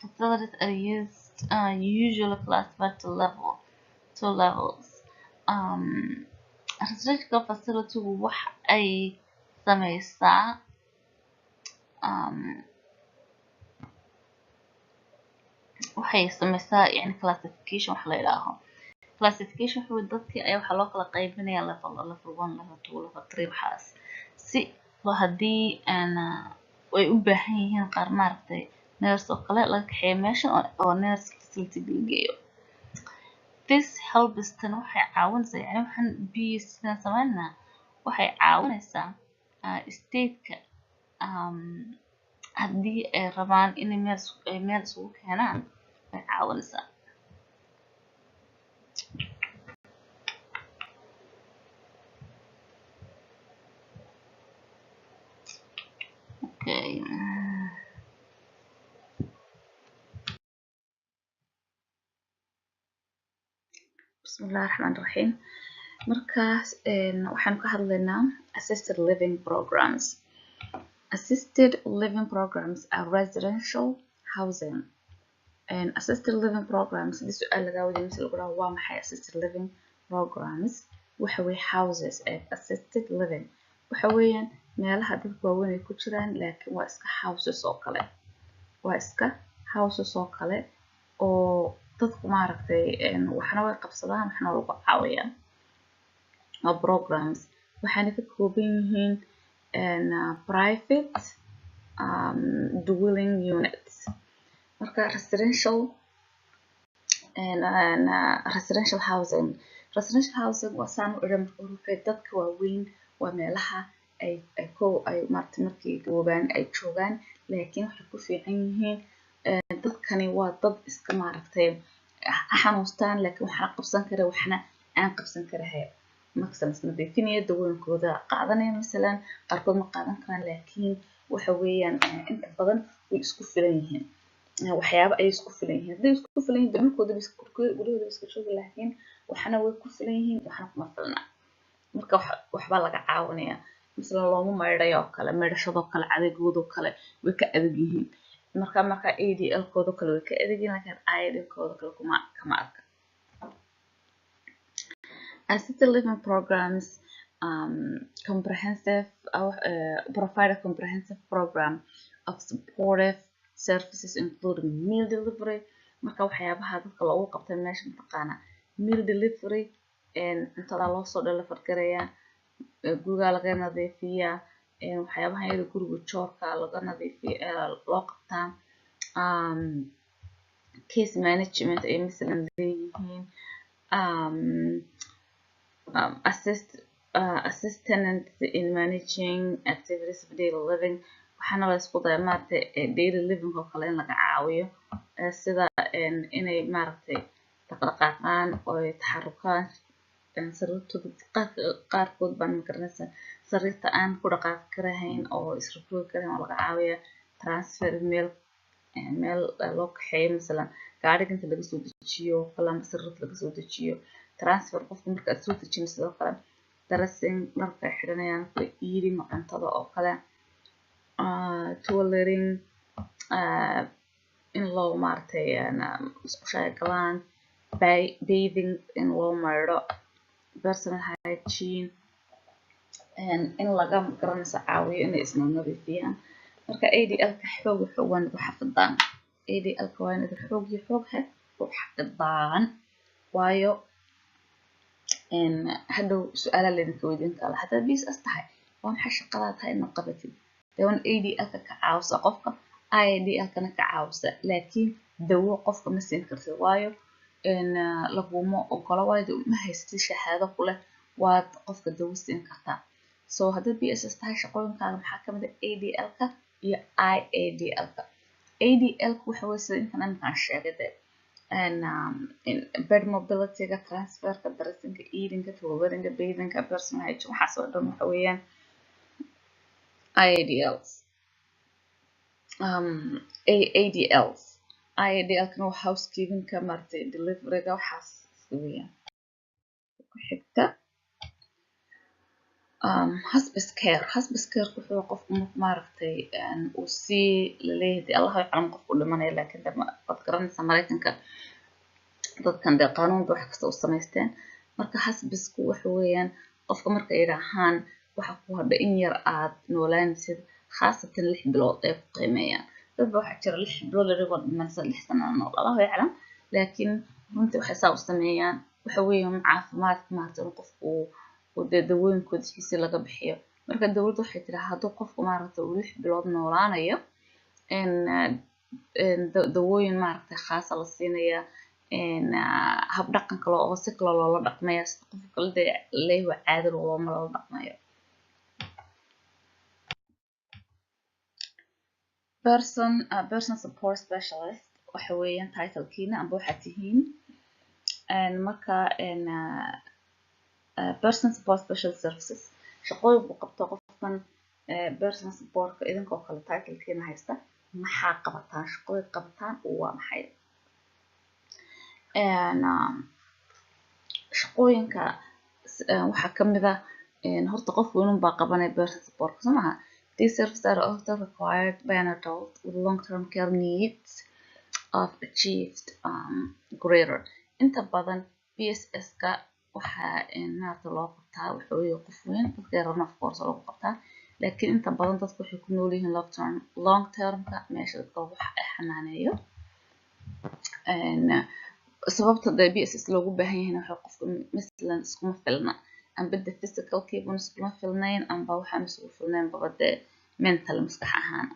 facilities are usually classified to two levels. Residential facility wax ay sameysaa waxay samaysaa yani classification wax la yidhaaho. Classification wuxuu dadkii ayaa waxaa loo kala qaybinayaa level 1, level 2, level 3 waxaas si haddii ay u baahan yihiin qaar maaragtay nurse oo kale laga kaxeeyo meeshan oo nurse facility la geeyo. This helps tan waxay caawinaysaa yani waxaan BScan sameynaa waxay caawinaysaa state-ka haddii ay rabaan inay meel isugu keenaan way caawinaysaa. Okay. Bismillahir Rahmanir Rahim. Markaas waxaan ka hadlaynaa assisted living programs. Assisted living programs are residential housing. And assisted living programs, this su'aal laga weydiiyay mise lagu dhaho waa maxay assisted living programs? Waxa way houses of assisted living. Waxa weeyaan meelaha dadka waaweyn ay ku jiraan laakiin waa iska houses oo kale. Waa iska houses oo kale oo dadku maaragtay waxna way qabsadaan waxna lagu caawiyaan. Waa programs waxaana ka kooban yihiin private dwelling units. Marka residential housing. Residential housing waa saan u idhan marka dadka waaweyn waa meelaha ay maaragtay markii gaboobaan ay joogaan laakiin waxay ku fiican yihiin dadkani waa dad iska maaragtay xanuustaan laakiin waxna qabsan kara waxna aan qabsan karahay. Markaas nadiifinaya dawooyinkooda qaadanaya misalan qaarkood ma qaadan karaan laakiin waxa weeyaan inta badan way isku filan yihiin. waxyaabo ay isku filan yihiin haddii isku filan yihiin dadkooda gurigooda iska jooga laakiin waxna way ku filan yihiin waxna kuma filna. Marka waxba laga caawinaya misalan looma maydhayo oo kale maydhashada oo kale adeegooda oo kale way ka adag yihiin. Marka ADL kooda kale way ka adag yihiin laakiin IDL kooda kale kama arka. Assisted living programs provide a comprehensive program of supportive services including meal delivery. Marka waxyaabaha dadka loogu qabtay meesha mataqaana meal delivery cuntada loo soo deliver gareeyaa guriga laga nadiifiyaa waxyaabaha iyada guriga joorka laga nadiifiyaa loo qabtaa case management ay misalan leeyihiin assistance in managing activities of daily living. waxaana la isku dayaa maaragtay daily living oo kale in laga caawiyo sida inay maaragtay dhaqdhaqaaqaan oo ay taxarukaan sariirtooda qaarkood baan magaranaysaa sariirta aan ku dhaqaaqi karahayn oo isrogi karahayn oo laga caawiya transfer meel loo kaxeeyo misalan gaariga inta laga soo dejiyo kala ama sariirta laga soo dejiyo transfer qofka marka aad soo dejinayso sidoo kale dressing dharka ay xidhanayaan eating cuntada oo kale toileting in loo maaragtay musqusha ay galaan bathing in loo maydho personal hygiene in laga garanaysa caawiyo inay isna nadiifiyaan. Marka ADL-ka xoog waa inaad xafidaan. ADL-ka waa inaad xoog u xafidaan waayo hadhow su'aala laydinka weydiin kara haddaad BSS tahay waa maxay shaqadaa tahay inaad qabatid dewan ADL-ka ka caawisa qofka IDL-kana ka caawisa laakiin dawo qofka ma siin kartid waayo laguma ogola waayo ma haystid shahaado ku leh waad qofka dawo siin kartaa. So haddaad BSS tahay shaqooyinkaaga maxaa ka mid ah ADL-ka iyo IADL-ka. ADL-ka waxa weeye sida intan aan sheegay bed mobility-ga transfer-ka dressing-ka eating-ka toileting-ka bathing-ka personal hygiene waxaas oo dhan waxa weeyaan IADLs. IADL-kana waa housekeeping-ka maaragtay delivery-ga waxaas weeyaan. Ku xigta hospice care wuxuu qofku maaragtay uu si laleeyahay Allah yaclam qofku dhimanaya laakiin waad garanaysaa Mareykanka dadkan dee qaanuunka wax kasta u samaysteen marka hospice-ku waxa weeyaan qofka marka ay yiraahaan waxa ku hadha in yar aad noolaanaysid khaasatan 6 bilood ay ku qiimeeyaan dad waxaa jira 6 bilood la rabo dhimanaysa 6 sano Allahu yaclam laakiin runtii waxay saa u sameeyaan waxa weeyaan caafimaadka maarta in qofku uu dawooyinkoodkiisa laga bixiyo marka dawladdu waxay tiraa hadduu qofku maarta uu 6 bilood noolaanayo in dawooyin maarta khaas la siinaya in hab dhaqan kale oo si kale loola dhaqmayo qofka kale leeyahay caado looma loola dhaqmayo person support specialist waxa weeyaan title-kiina amba waxaad tihiin marka person support special services shaqooyin uu qabto qofkan person support-ka idinkoo kale title-kiina haysta maxaa qabataan shaqooyin qabataan waa maxay shaqooyinka waxaa ka mid ah horta qofku inuu baa qabanay person support somaha these services are often required by an adult with long-term care needs of achieved greater inta badan PSS-ka waxaa naarta loo qabtaa wuxuu yahay qof weyn dadka yarana of course loo qabtaa laakiin inta badan dadku waxay ku nool yihiin long term-ka meesha dadka wax xanaaneeyo sababta PSS loogu baahan yahay waxa qofka مثلا iskuma filna amba physical keeping iskuma filnayn amba waxa isku filnayn babada mental maskax ahaan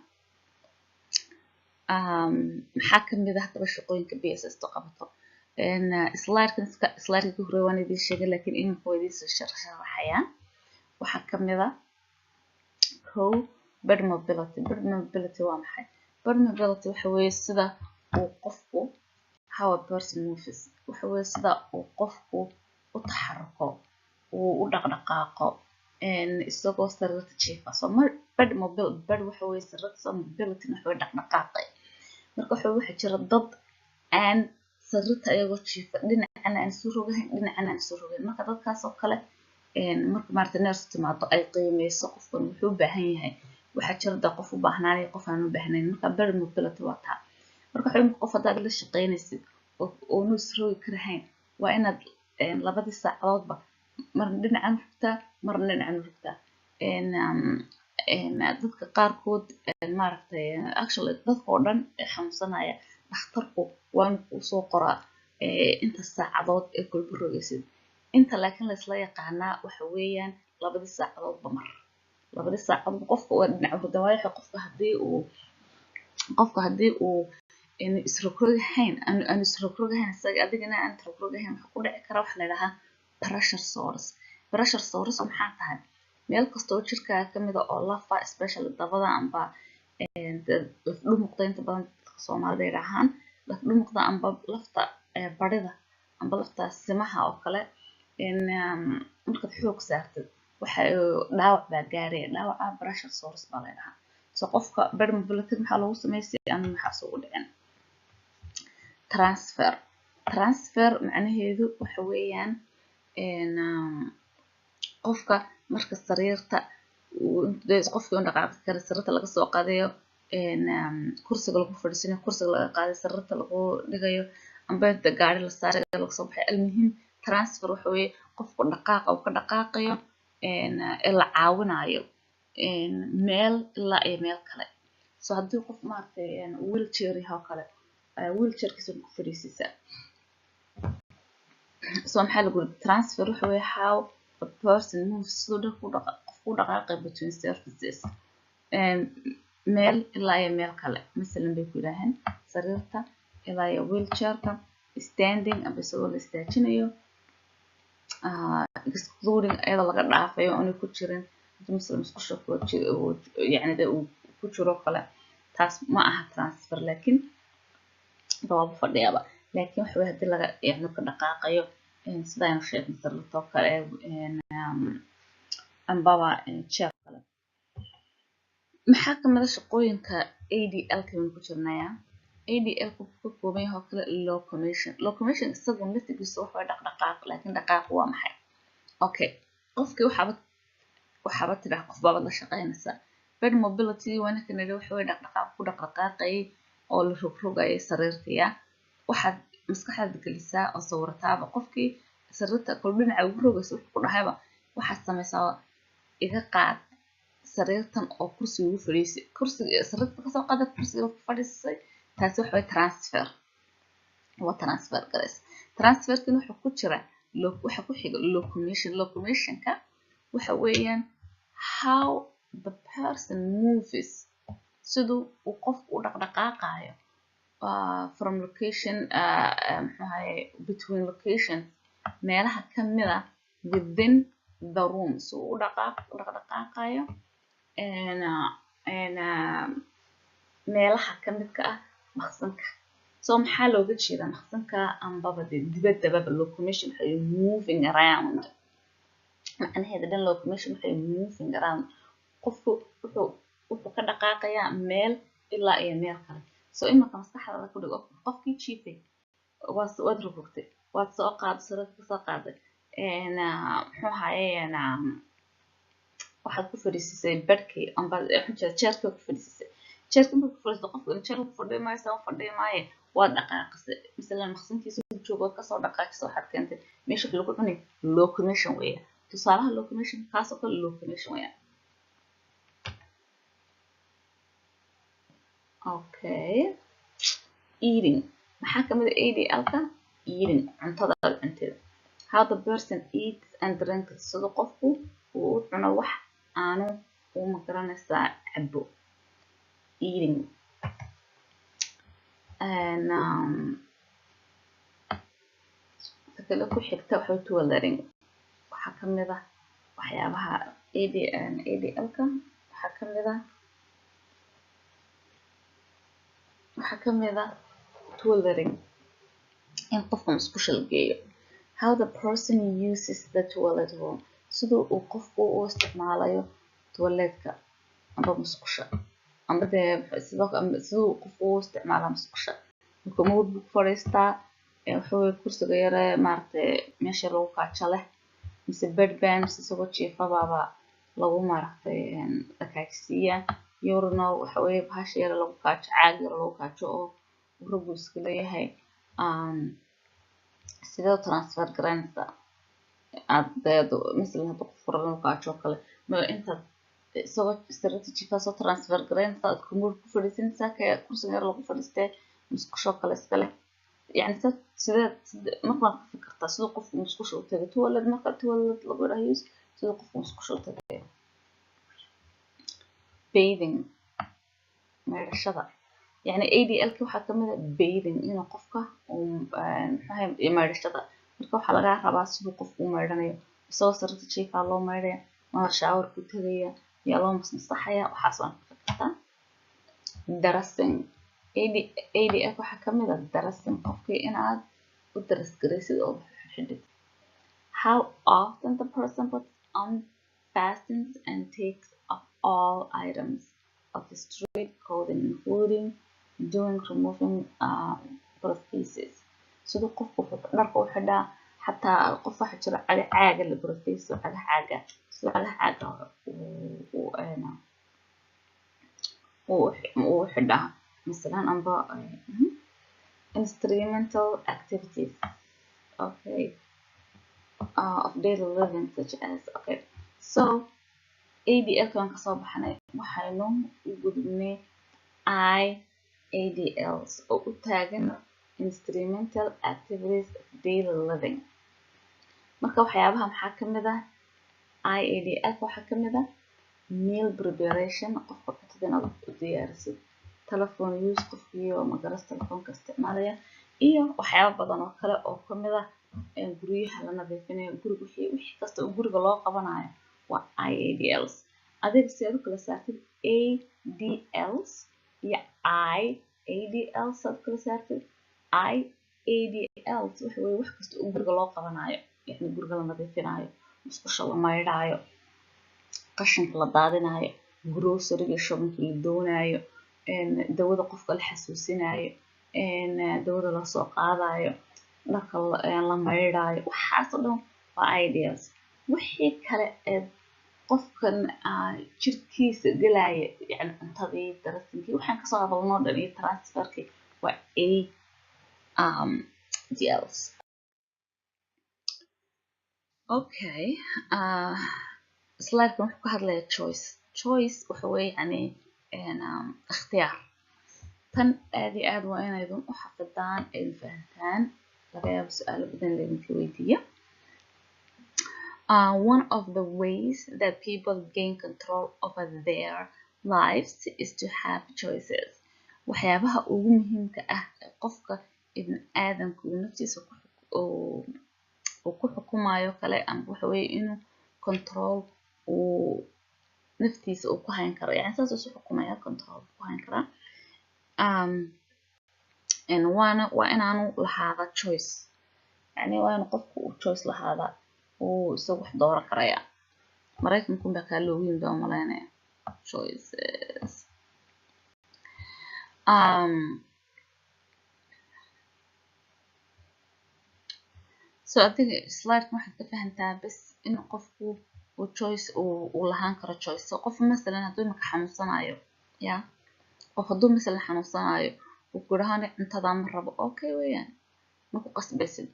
maxaa ka mid ah hadaba shaqooyinka PSS to qabato slide-ka ku hore waan idin sheegay laakiin in qoydiis sharaxayaan waxaa ka mid ah bird mobility waa maxay bird mobility waxa weeye sida uu qofku how a person moves waxa weeye sida uu qofku u taxaruko uu u dhaqdhaqaaqo isagoo sarrata jiifa so bird waxa weeye sarrata mobility waxa weeye dhaqdhaqaaqay marka waxa jira dad aan sarrata ayagoo jiifa dhinacana aan soo rogayn dhinacana aan soo rogayn marka dadkaas oo kale marka maarta nurse timaado ay qiimeyso qofkan wuxuu u baahan yahay waxa jira dad qof u baahnaanay qof aan u baahnayn marka bird mobility waa taa marka qof hadaad la shaqeynaysid oo nus roogi karahayn waa inaad labadii saacadoodba marna dhinacan rugtaa marna dhinacan rugtaa dadka qaarkood maaragtay actually dadka oo dhan xanuunsanaya dhakhtarku waa inuu soo qoraa inta saacadood ee kulba rogaysid inta laakiin la isla yaqaanaa waxa weeyaan labadii saacadoodba mar labadii saacadood qofka waa dhinac hurda waayo qofka haddii uu isrogrogahayn aan isrogrogahayn isaga adigana aan isrogrogahayn waxa ku dhici kara waxa la yidhahaa pressure sores maxaa tahay meel kasta oo jirkaaga ka mid ah oo lafa especially dabada amba laf dhumuqda inta badan Soomaalida yiraahaan laf dhumuqda amba lafta barida amba lafta simaha oo kale markaad xoog saartid waxa dhaawac baa gaaray dhaawaca pressure sores baa la yidhahaa so qofka bird mobility maxaa lagu sameeyay aan maxaa soo dhicin transfer macnaheedu waxa weeyaan qofka marka sariirta qofka uu dhaqaaqi karo sariirta laga soo qaadayo kursiga lagu fadhiisanayo kursiga laga qaaday sariirta lagu dhigayo amba inta gaari la saaray laga soo baxay almuhim transfer waxa weeye qofku dhaqaaqa uu ka dhaqaaqayo la caawinayo meel ilaa ay meel kale so haddii qof maartay wheelchair yahay kale wheelchairkiisa ku fadhiisisa so maxaa lagu transfer waxa weeye how a person moves so qofku dhaqaaqay between surfaces meel ilaa ay meel kale masalan bay ku yiraahdeen sariirta ilaa ay wheelchairka standing aba isagoo la istaajinayo excluding ayada laga dhaafayo oo ku jirin مثلا مسقشة يعني كوتشورو كلا تاس ما أها ترانسفير لكن ضواب فرديابا لكن وحوي هدي لغا يعني كدقاقة يو سداين شيء مثل التوكل أن بابا تشاف كلا محاكم هذا شقوين ك ADL كمان كوتشرنايا ADL كوكومي هو كلا locomotion استخدم مثل بيسوح دقاق لكن دقاق هو محي أوكي قفكي waxaaba tiraa qof baad la shaqeynaysaa bird mobility wana kana waxa way dhaqdhaqaaq ku dhaqdhaqaaqay oo la rogrogay sariirtiya waxaad maskaxdaada gelisaa oo sawirtaaba qofkii sariirta kol dhinaca ugu rogayso wuxuu ku dhahayba waxaad samaysaa iga qaad sariirtan oo kursiga ugu fadhiisay kursiga sariirta kasoo qaada kursiga ku fadhiisay taasi waxa way transfer waa transfer gareys transferkan wuxuu ku jira waxa ku xiga locomotionka waxa weeyaan how the person moves siduu uu qofku u dhaqdhaqaaqayo from location between locations meelaha kamida within the room so u dhaqdhaqaaqayo meelaha kamidka ah maqsinka so maxaa looga jeedaa maqsinka ambaba dibadaba locomotion waxay moving around macnaheeda dhan locomotion waxay moving around qofku wuxuu ka dhaqaaqayaa meel ilaa iyo meel kale so imika maskaxdaada ku dhigo qofkii jiifay waad rogtay waad soo qaaday sariirta ka soo qaaday muxuu ahaayey waxaad ku fadhiisisay bedhkii amba jeerkii ku fadhiisisay jeerkii marka ku fadhiisto qofku in jeerka ku fadhiyo maayo sama fadhiyo maayo waad dhaqaaqisay masalan maqsinkiisa uu joogo kasoo dhaqaaqisay waxaad keentay meesha lagu cunay locomotion weeya tusaalaha locomotion kaasoo kale locomotion weeya okay eating maxaa kamid ah ADL-ka eating cuntada cuntada how the person eats and drinks sida qofku uu cuno wax aanu u magaranaysaa cabo eating and kale ku xigta waxa toileting waxa kamid ah waxyaabaha ADL-ka waxa kamid ah toileting in qofka musqusha la geeyo how the person uses the toilet room sidoo uu qofku u isticmaalayo toiletka amba musqusha amba sidoo qofku u isticmaalayo musqusha marka uu ku fadhiistaa wuxuu kursiga yare maartay meesha lagu kaajo leh mise bed baan isagoo jiifaba lagu maartay akaagsiya yorno waxa way bahasha yare lagu kaajo caag yare lagu kaajo oo rugu iska leeyahay sidoo transfer garanaysa adeedo misalna hadda qof furan kaajo kale ma inta isagoo strategy ka soo transfer garanaysa aad ku fadhiisanaysa ka kursiga yare lagu fadhiistay musqusho kale iska leh يعني سيدات مرة فكرتها سوق قف مسكوش وتجي تولد مرة تولد لبرا يوز سوق قف مسكوش وتجي bathing مع الشذا يعني ADL كيف حكمل bathing هنا قفكة وهاي مع الشذا مركو حلقة ربع سوق قف ومرني سو صرت شيء فالله مرة ما شاور كتير يلا مصحية وحصل فكرتها درسين ADF waxaa ka mid ah darasin qofkii inaad u daras garaysid oo xidhid how often the person puts on fastens and takes off all items of the street clothing including doing removing prosthesis sidoo qofku dharka u xidhaa xataa qof waxa jira caaga la prosthesis caaga sidoo caaga uu xidhaa مثلا أنبا instrumental activities okay of daily living such as okay so ADL كان كصوب حنا وحنو يقولني IADLs أو تاجن instrumental activities of daily living مركب حيابها محاكم ذا IADL وحكم ذا meal preparation قفة كتدنا ديارسي telephone use qofkii oo magaras telefoonka isticmaalaya iyo waxyaabo badan oo kale oo kamid ah guriyaha la nadiifinayo guriga wixii kasta oo guriga loo qabanayo waa IADLs adiga si aad kala saartid ADLs iyo IADLs aad kala saartid IADLs waxa weeye wax kasta oo guriga loo qabanayo yani guriga la nadiifinayo musqusha la maydhayo qashinka la daadinayo grocery shopping la doonayo dawada qofka la xasuusinayo dawada la soo qaadayo dharka la maydhayo waxaas oo dhan waa IADLs wixii kale ee qofkan jirkiisa galaya yani cuntadii darasinkii waxaan ka soo hadalnoo dhan iyo transferkii waa ADLs okay slide-kan wuxuu ka hadlayaa choice وحوي يعني اختيار تن آد وين أيضا أحفظان الفهمتان لغاية بسؤال بدن للمكويدية. One of the ways that people gain control over their lives is to have choices. waxyaabaha ugu muhiimka ah qofka ibn aadamku naftiisa ku xukumayo kale ama waxa weeye inuu control uu naftiisa uu ku hayn karo yani saas uu xukumaya control ku hayn kara waa inaanu lahaada choice yani waa in qofku uu choice lahaada uu isagu wax dooran karaya maraykanku baa kaa loogu yimid oo malaynaya choices so adiga slide-ka waxaad ka fahantaa bas in qofku uu choice uu lahaan karo choice so qof masalan hadduu imaka xanuunsanayo ya qof hadduu masalan xanuunsanayo uu ku dhahaan cuntada ma rabo okay weeyaan ma ku qasbaysid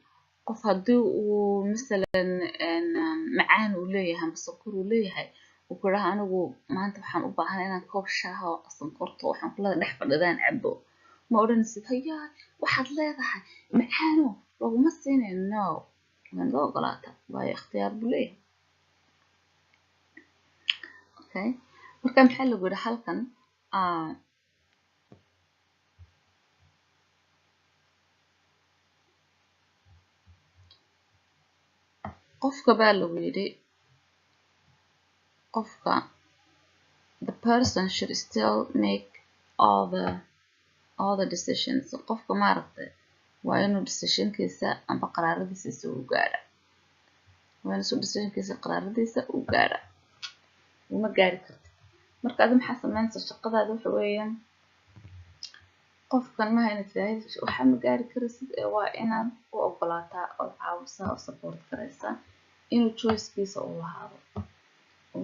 qof haddii uu masalan macaan uu leeyahay ama sokor uu leeyahay uu ku dhahaa anigu maanta waxaan u baahanahay inaan koob shaah oo sonkorto waxaan kula dhex fadhidaan cabo ma odhanaysid hayaa waxaad leedahay macaano laguma siinayo no waan loo ogolaata waayo ikhtiyaar buu leeyahay okay marka maxaa lagu yidhi halkan qofka baa lagu yidhi qofka the person should still make all the decisions qofka maaragtay waa inuu decisionkiisa amba qaraaradiisa uu gaadha waa inuu decisionkiisa qaraaradiisa uu gaadha uma gaari kartid marka adiga maxaa samaynaysaa shaqadaada waxa weeyaan qofkan ma hayna tiraahid waxaa ma gaari karaysid waa inaad u ogolaataa oo caawisaa oo support garaysaa inuu choicekiisa uu lahaado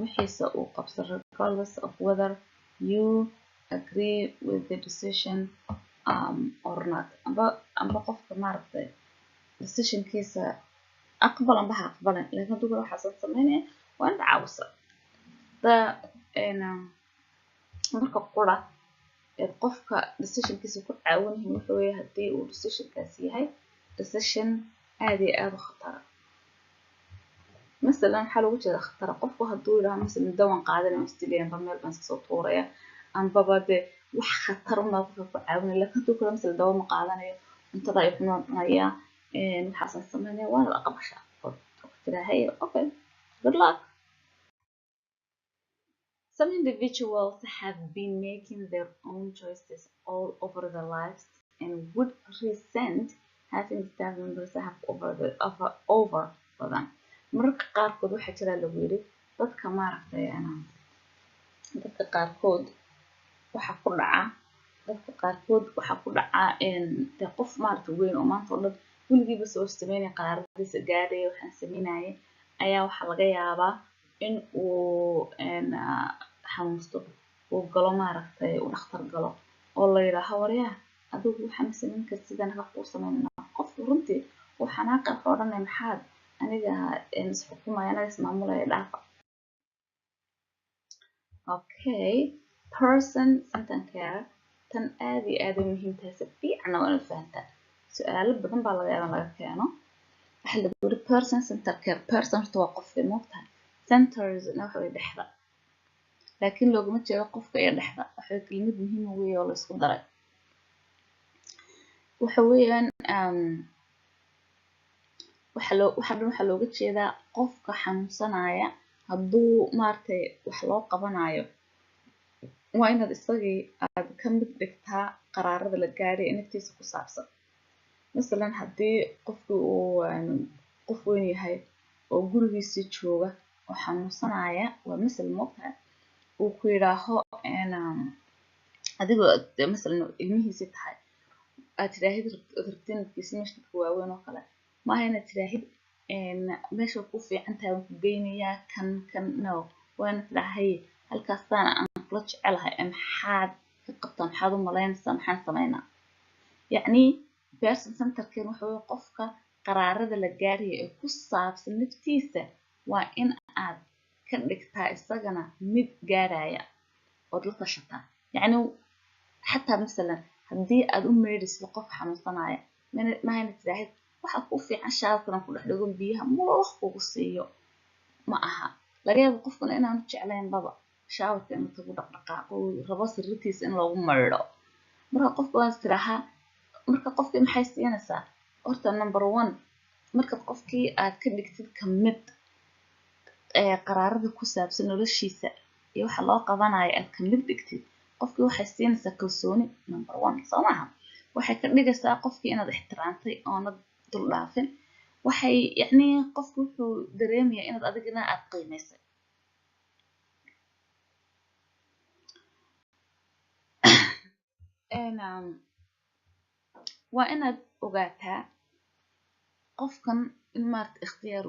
wixiisa uu qabso regardless of whether you agree with the decision or not amba qofka maaragtay decisionkiisa aqbal amba ha aqbalan laakiin hadduu kale waxaasan samaynaya waa inaad caawisa marka qura qofka decisionkiisa ku caawinahay wuxuu weeye haddii uu decisionkaasi yahay decision aad iyo aad u khatara مثلا waxaa looga jeeda khatar qofku hadduu yidhaha مثلا dawan qaadanaya australia amba meel baan soo tuuraya ambaba de wax khatar uma qofka ku caawinaya laakiin hadduu kale مثلا dawa ma qaadanayo cuntada ay ku noolnaya waxaasan samaynaya waa la qabashaa oo tirahay okay good luck. Some individuals have been making their own choices all over their lives and would resent having staff members have over for them. mararka qaarkood waxaa jira lagu yidhi dadka maaragtay dadka qaarkood waxaa ku dhaca de qof maaragtay weyn oo maanta oo dhan weligiiba soo sameynaya qaraaradiisa gaadhaya waxaan sameynaya ayaa waxaa laga yaabaa in uu xanuusto uu galo maaragtay uu dhakhtar galo oo la yidhaaho waryaa adigu waxaan samayn kartid sidaan wax kuu samaynaa qofku runtii uu xanaaqa wuxuu odhanaya maxaad aniga isxukumaya anaga ismaamulaya dhaafa okay person centered care tan aad iyo aad ay muhiim tahay si fiican oo inaad fahantaa su-aalo badan baa laga yaabaa laga keeno waxaa lagu yidhi person centered care person horta waa qofkay moogtahay centers na waxa way dhexda laakiin looguma jeedo qofka iyo dhexda waxay kelimad muhiim weeye oo la isku daray waxa weeyaan waxaa looga jeedaa qofka xanuunsanaya hadduu maaragtay wax loo qabanayo waa inaad isagii aad ka mid dhigtaa qaraarada la gaadhay ee naftiisa ku saabsan masalan haddii qofkii uu qof weyn yahay oo gurigiisii jooga oo xanuunsanaya waa masal moogtahay uu ku yidhaaho adigoo masalan ilmihiisii tahay aad tiraahid rabtiinadkiisi meesha dadka waaweyn oo kale maaha inaad tiraahid meesha ku fiican tahay waan ku geynayaa kan no waa inaad tidhahay halkaastaan aan kula jecelahay maxaad ka qabtaa maxaad u malaynaysaa maxaan samaynaa yacni person centerkeen waxa weeye qofka qaraarada la gaarayo ee ku saabsan naftiisa waa in aad ka dhigtaa isagana mid gaaraya ood la tashataa yacni xataa masalan haddii aad u meedhisid qof xanuunsanaya mahayna tiraahid waxaa ku fiican shaalkan ku dhex dhigo biyaha mulux kugu siiyo ma aha laga yaabo qofkuna inaanu jeclayn baba shaawarka inuu tagu dhaqdhaqaaqo rabo sirritiisa in lagu maydho marka qofka waa istiraha marka qofkii maxay siinaysaa horta number 1 marka qofkii aad ka dhigtid ka mid qaraarada ku saabsan noloshiisa iyo waxa loo qabanayo aad ka mid dhigtid qofkii waxay siinaysaa kalsooni number 1 soo maaha waxay ka dhigaysaa qofkii inaad ixtiraamtay oonad dul dhaafin waxay yacni qofku wuxuu dareemayaa inaad adigana aad qiimaysay waa inaad ogaataa qofkan in maarta ikhtiyaar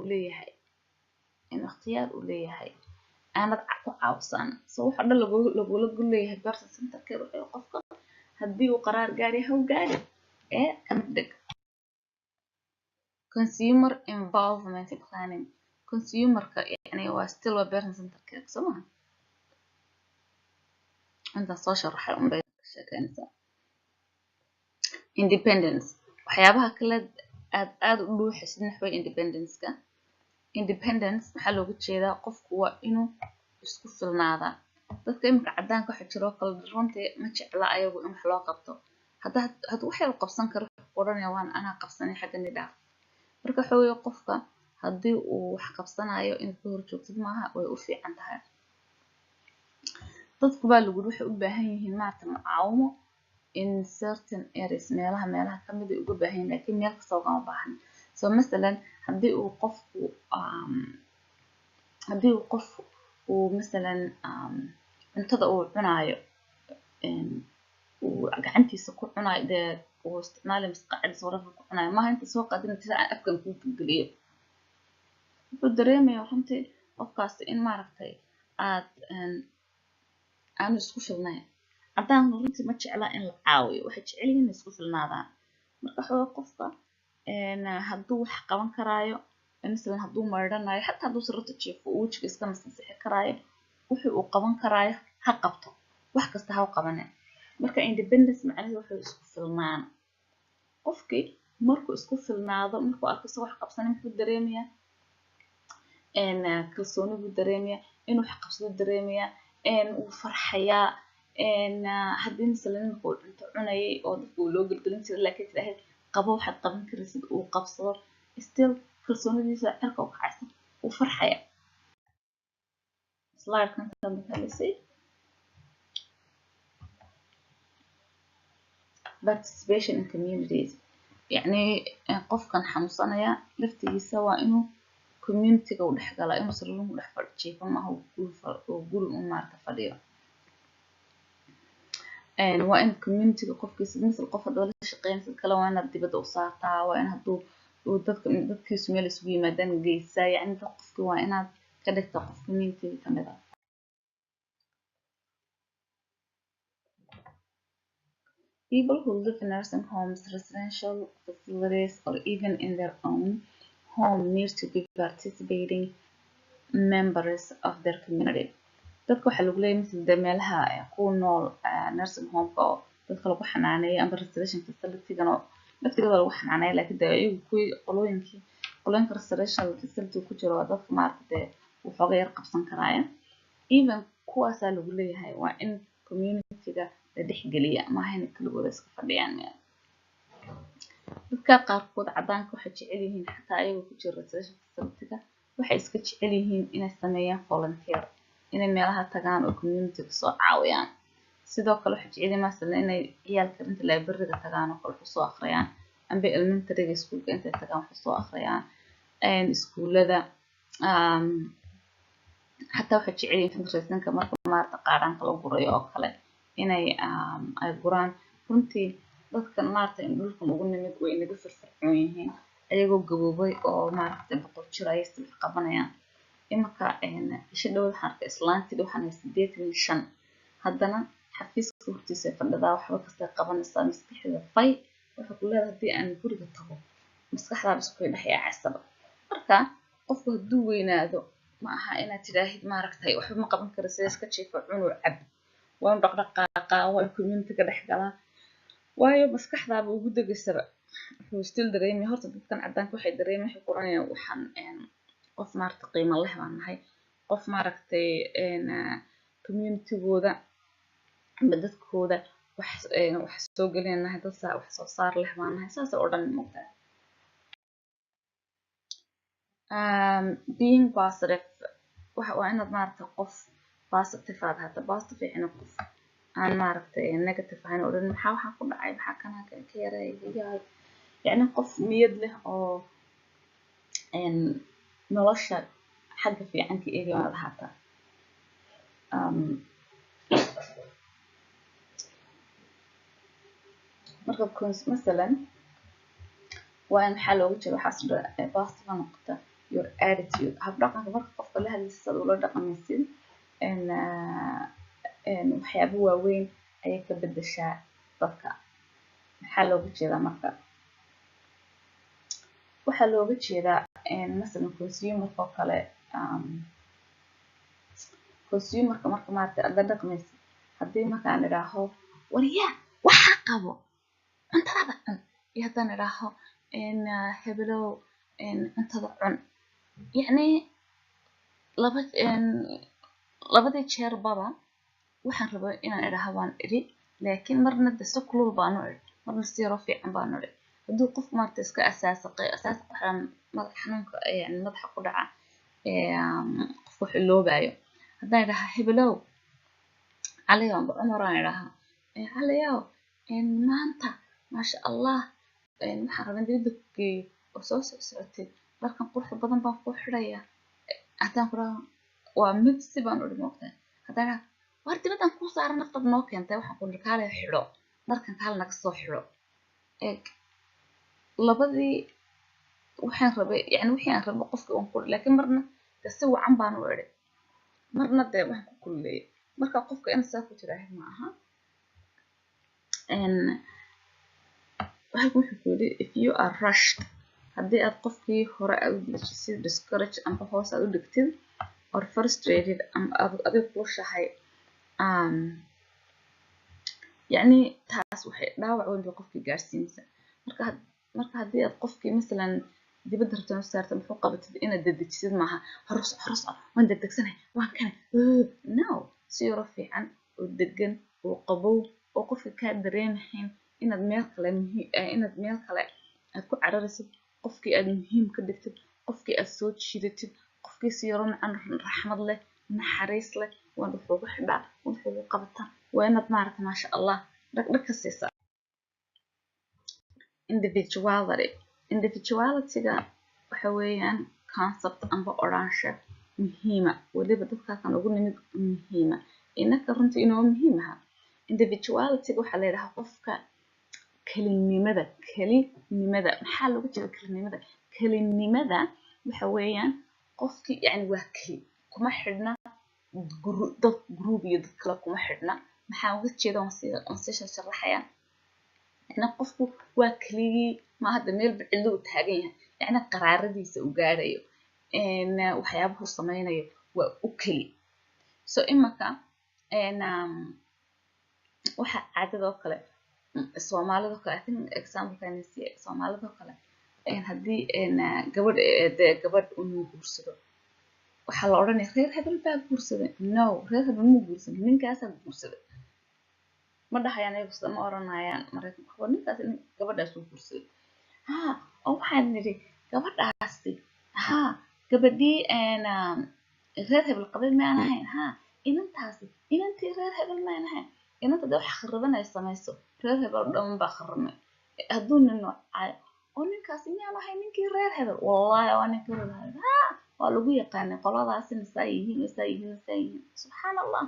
u leeyahay aanad ku caawsan soo waxa dhan lagula gol leeyahay person centerkeed wuxuu qofka haddii uu qaraar gaari ha u gaari ka mid dhig consumer involvement planning consumerka yani waa still waa person centerkeed soo maha inta soo sharaxay un bay sheekeynaysaa independence waxyaabaha kale aad u dhuuxisid naxway independence waxaa looga jeedaa qofku waa inuu isku filnaadaa dadka imika cadaanka waxa jiro kala runtii ma jecla ayagu in wax loo qabto hadduu waxay u qabsan karo odhanaya waan anaa qabsanay xagga nidhaaf marka xooyo qofka haddii uu wax qabsanayo in ka hor joogtid maaha way u fiican tahay dadku baa lagu waxay u baahan yihiin maarta mucaawimo in certain areas meelaha kamid ay uga baahan laakiin meel kasta ugama baahan so masalan haddii uu qof uu masalan cuntada uu cunayo uu gacantiisa ku cunayo dee uu isticmaalayo masqacadiisa warafa ku cunayo maaha inta soo qaadin inta aan afkan ku geliyo wuxuu dareemayaa runtii qofkaasi in maaragtay aanu isku filnayn cadaan runtii ma jecla in la caawiyo waxay jecel yihiin isku filnaadaan marka xooga qofka hadduu wax qaban karaayo masalan hadduu maydhanayo xataa hadduu sirrata jiifo uu wejiga iska masixi karaayo wixii uu qaban karaayo ha qabto wax kasta ha u qabanin marka independence macnaheedu wuxuu isku filnaan qofkii markuu isku filnaado markuu arko isagoo wax qabsanin muxuu dareemayaa kalsooni buu dareemayaa inuu wax qabsado dareemayaa uu farxayaa haddii masalan markuu cunto cunayay oo dadka uu loo gelgelin jiray laakiin tidhaahid qabo waxaad qaban karaysid uu qabsado still kalsoonidiisa cirka u kacaysa uu farxaya slidekan kamidalisay participation in communities yacni qofkan xanuunsanaya laftigiisa waa inuu communityga u dhex galaa inuu sirruun u dhex jiifo maaha uu guri u maarta fadhiyo waa in communityga qofkiisa misal qof haddoo la shaqeynaysa kale waa inaad dibadda u saartaa waa in hadduu dadkiisu meel isugu yimaadaan geysaa yacni qofki waa inaad ka dhigta qof communityga ka mid ah people who live in nursing homes, residential facilities, or even in their own home need to be participating members of their community. dadka waxaa lagu leeyahay misal dee meelaha ku nool nursing homeka oo dadka lagu xanaaneeyo ama restoration facility-gan oo laftigooda lagu xanaaneeyo laakiin dee iyagu kuwii qolooyinka restoration facility ku jiro waa dadka maaragta dee waxooga yar qabsan karaaya even kuwaasaa lagu leeyahay waa in community-ga la dhexgeliya maaha inay kaligooda iska fadhiyaan meel dadka qaarkood cadaanka waxay jecel yihiin xataa ayagoo ku jira restoration facility-ga waxay iska jecel yihiin inay sameeyaan volunteer inay meelaha tagaan oo community-ga soo caawiyaan sidoo kale waxay jecel yihiin masalan inay ciyaalka inta library-ga tagaan oo kale wax soo akhriyaan amba elementary-ga iskuulka intay tagaan wax soo akhriyaan iskuulada xataa waxay jecel yihiin fundraising-ka marka maarta qaadhaanka la gurayo oo kale inay ay guraan runtii dadkan maarta in dhulkan ugu nimid way inaga firfircoon yihiin ayagoo gaboobay oo maarta boqol jir ayay wax qabanayaan imaka isha dhowr harka islaantii waxaan 85 haddana xafiiska hortiisa fadhidaa waxba kasta qabanaysaa maskaxda fay waxa ku leedahay hadii aan guriga tago maskaxda isku dhex yaacaysa marka qofku hadduu weynaado ma aha inaad tidhaahid maaragtay waxba ma qaban kara sida iska jiifo cunuu cab waa dhaqdhaqaaqa waa community-ga dhex galaa waayo maskaxdaaba ugu degaysaba wuxuu still dareemay horta dadkan caddaanka waxay dareemay waxay qoranayaan waxaan qof maaragtay qiimo leh baan nahay qof maaragtay community-gooda ama dadkooda wax soo gelinahay dad wax soo saar leh baan nahay saas oo dhan moogtaa being positive waa inaad maaragtay qof positive aad hata positive ina qof aan maaragtay negative ahayn oo dhan maxaa waxaa ku dhacay maxaa kana ka yaray yani qof niyad leh oo nolosha xagga fiican ka eegi aad hata marka masalan waa in maxaa looga jeeda waxaas positive noqota your attitude habdhaqanka marka qofka la hadlaysa ula dhaqmaysid waxyaabo waaweyn ayay ka bedeshaa dadka maxaa looga jeedaa marka waxaa looga jeedaa masalan consumerka oo kale consumerka marka maaragtay aad la dhaqmaysid haddii markaan idhaaho wariyaa waxaa qabo cuntada cun iyo haddaan idhaaho hebelow cuntada cun yacni labadii jeer baba waxaan rabaa inaan idhaaho waan idhi laakiin marna de si kulul baanu idhi marna si yaroo fiican baanu idhi hadduu qof maaragtay iska asaasaqay waxaan madax xanuunka yani madaxa ku dhaca qofka wax iloobayo haddaan idhaha hebelow caliyow amba cumaraan idhaha caliyow maanta maasha allah waxaan rabaa dibadda ku geeyo oo soo socotay dharkan quruxda badan baan kuu xidhaya haddaan ku dhaho waa mid si baan udhi moogtaa haddaan idhaha waar dibaddan kuu saaran naftaad noo keentay waxaan ku dhihi kaale xidho dharkan kaale naga soo xidho eeg labadii waxaan rabay yani wixii aan rabay qofkii waan ku dhihi laakiin marna de si wacan baan u idhi marna dee waxaan ku kulleeyay marka qofka in saa ku tiraahid ma aha halkan wuxuu ku yidhi if you are rushed haddii aad qofkii hore aad u dejisid discourage amba hoos aad u dhigtid or frustrated amba aad adiga kulushahay yacni taas waxay dhaawac weyn bay qofkii gaarsiinaysaa marka haddii aad qofkii masalan dibadda rabta u saarta muxuu qabatid inaad dedejisid maaha horos waan degdegsanahay waan kana no si yaro fiican oo degan oo qabow oo qofka kaa dareemahayn inaad meel kale aad ku cararisid qofkii aad muhiim ka dhigtid qofkii aad soo jiidatid qofkii si yaro macan raxmad leh naxariis leh waan wuxuugu xidhaa wuxuugu qabataa waa inaad maaragtay maasha allah dhagdhag ka siisaa individuality-ga waxa weeyaan concept amba odhaansho muhiima weliba dadkaakan ugu nimid muhiima inaka runtii inoo muhiim aha individuality-ga waxaa la yidhahaa qofka kelinimada maxaa looga jeeda kelinimada waxa weeyaan qofkii yani waa keli kuma xidhna dad group iyo dad kale kuma xidhna maxaa uga jeeda waan sii sharaxaya yani qofku waa keligii ma hadda meel bicillo u taagan yahay yani qaraaradiisa u gaarayo waxyaabuhu samaynayo waa u keli so imaka waxa caadadoo kale soomaalidoo kale I think example-kan soomaalidoo kale haddii gabadh uu guursado waxaa la odhanaya reer hebel baa guursaday no reer hebel muu guursaday ninkaasaa guursaday ma dhahayaan ayagu sida ma oranayaan maraykanka ninkaas gabadhaas uu guursaday oo waxaan nidhi gabadhaasi gabadhii reer hebel qabay maan ahayn inantaasi inantii reer hebel maan ahayn inanta dee wax khariban ay samayso reer hebel dhan baa kharimay hadduu nin noocay oo ninkaasi miyaan ahay ninkii reer hebel wallahi waa ninkii reer hebel waa lagu yaqaanay qoladaasina saa yihiin subxaan allah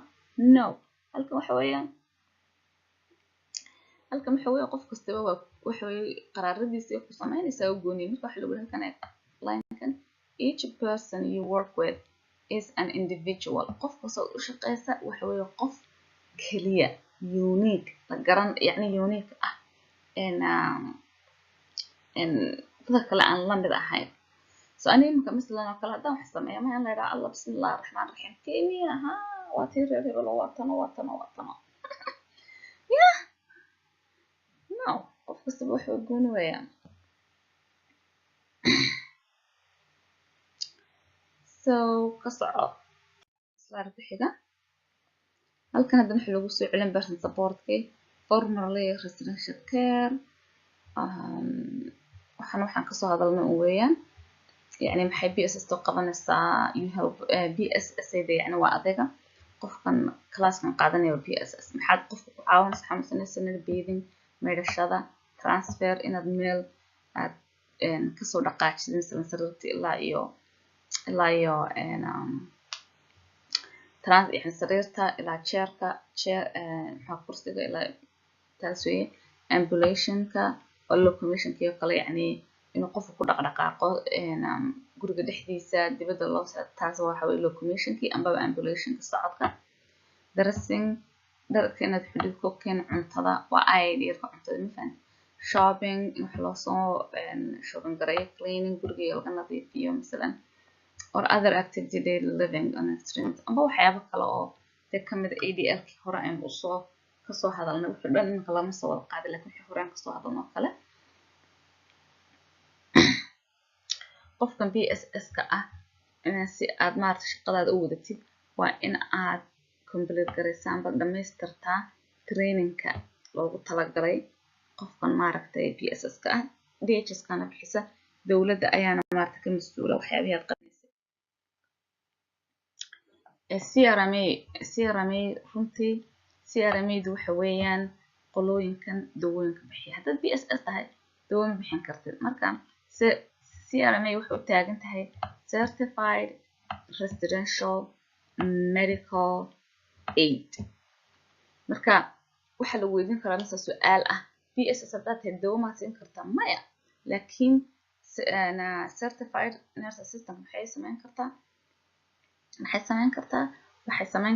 no halkan waxa weeyaan qof kastaba waa waxa weeye qaraaradiisa ku samaynaysaa u gooniye marka waxa lagu halkan line-kan each person you work with is an individual qof kastoo u shaqeysa waxa weeye qof keliya unique la garan yani unique ah dadka kale aan la mid ahayn so أنا مثلا كلا هذا حسمي ما أنا لا الله بسم الله الرحمن الرحيم كيمياء ها واتير ولا وطنا yeah no of course بروح يقولون ويا so كصعب صار بحدا هل كان هذا نحن لو سوي علم باش نسبورت كي formally residential care waxaan kasoo hadalna weeyaan يعني maxay BSS to qabanaysaa you help BSS يعني waa adiga qofkan classkan qaadanayo BSS maxaad qofka ku caawinaysaa xamuusanaysa nada bathing meedhashada transfer inaad meel aad kasoo dhaqaajid misalan sariirta ilaa iyo يعني sariirta ilaa chairka maxaa kursiga ilaa taas weeye ambulationka oo locomotionka iyo kale يعني inuu qofku ku dhaqdhaqaaqo guriga dhexdiisa dibadda loo socdo taas waxa weeye locomotionkii amba ambulationka socodka dressing dharka inaad xidhiid ku keen cuntada waa idka cuntada mafan shopping in wax loo soo shopping gareeyo cleaning guriga laga nadiifiyo misalan or other activity daily living on extremes amba waxyaabo kale oo kamid ADL-kii hore aan usoo kasoo hadalnay wuxuu dhan iminka lama soo wada qaadin laakiin wixii hore aan kasoo hadalnoo kale qofkan BSS-ka ah si aad maaragtay shaqadaada u wadatid waa in aad complete garaysaan bal dhamaystirtaa trainingka loogu talagalay qofkan maaragtay BSS-ka ah DHS-kana bixisa dowladda ayaana maaragtay ka mas'uula waxyaabaha aad qabanaysid CRMA runtii CRMA-du waxa weeyaan qolooyinkan dawooyinka bixiya haddaad BSS tahay dawo ma bixin kartid marka CRMA waxay u taagan tahay Certified Residential Medical Aid marka waxa la weydiin karaa mise su'aal ah BSS haddaad tahay dawo ma siin kartaa maya laakiin Certified Nurse Assistant maxay samayn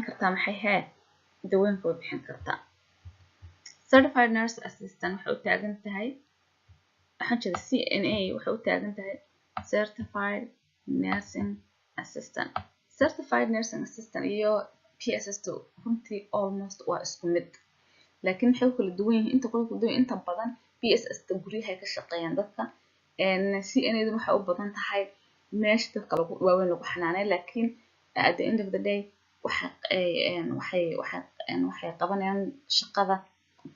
kartaa maxay hee dawooyinka way bixin kartaa Certified Nurse Assistant waxay u taagan tahay waxaan jeedaa CNA waxay u taagan tahay Certified Nursing Assistant Certified Nursing Assistant iyo PSS-tu runtii almost waa isku mid laakiin waxay kala duwan yihiin inta badan PSS-ta guryaha ka shaqeeyaan dadka CNA-du waxay u badan tahay meesha dadka waaweyn lagu xanaaneeyo laakiin at the end of the day waxay qabanayaan shaqada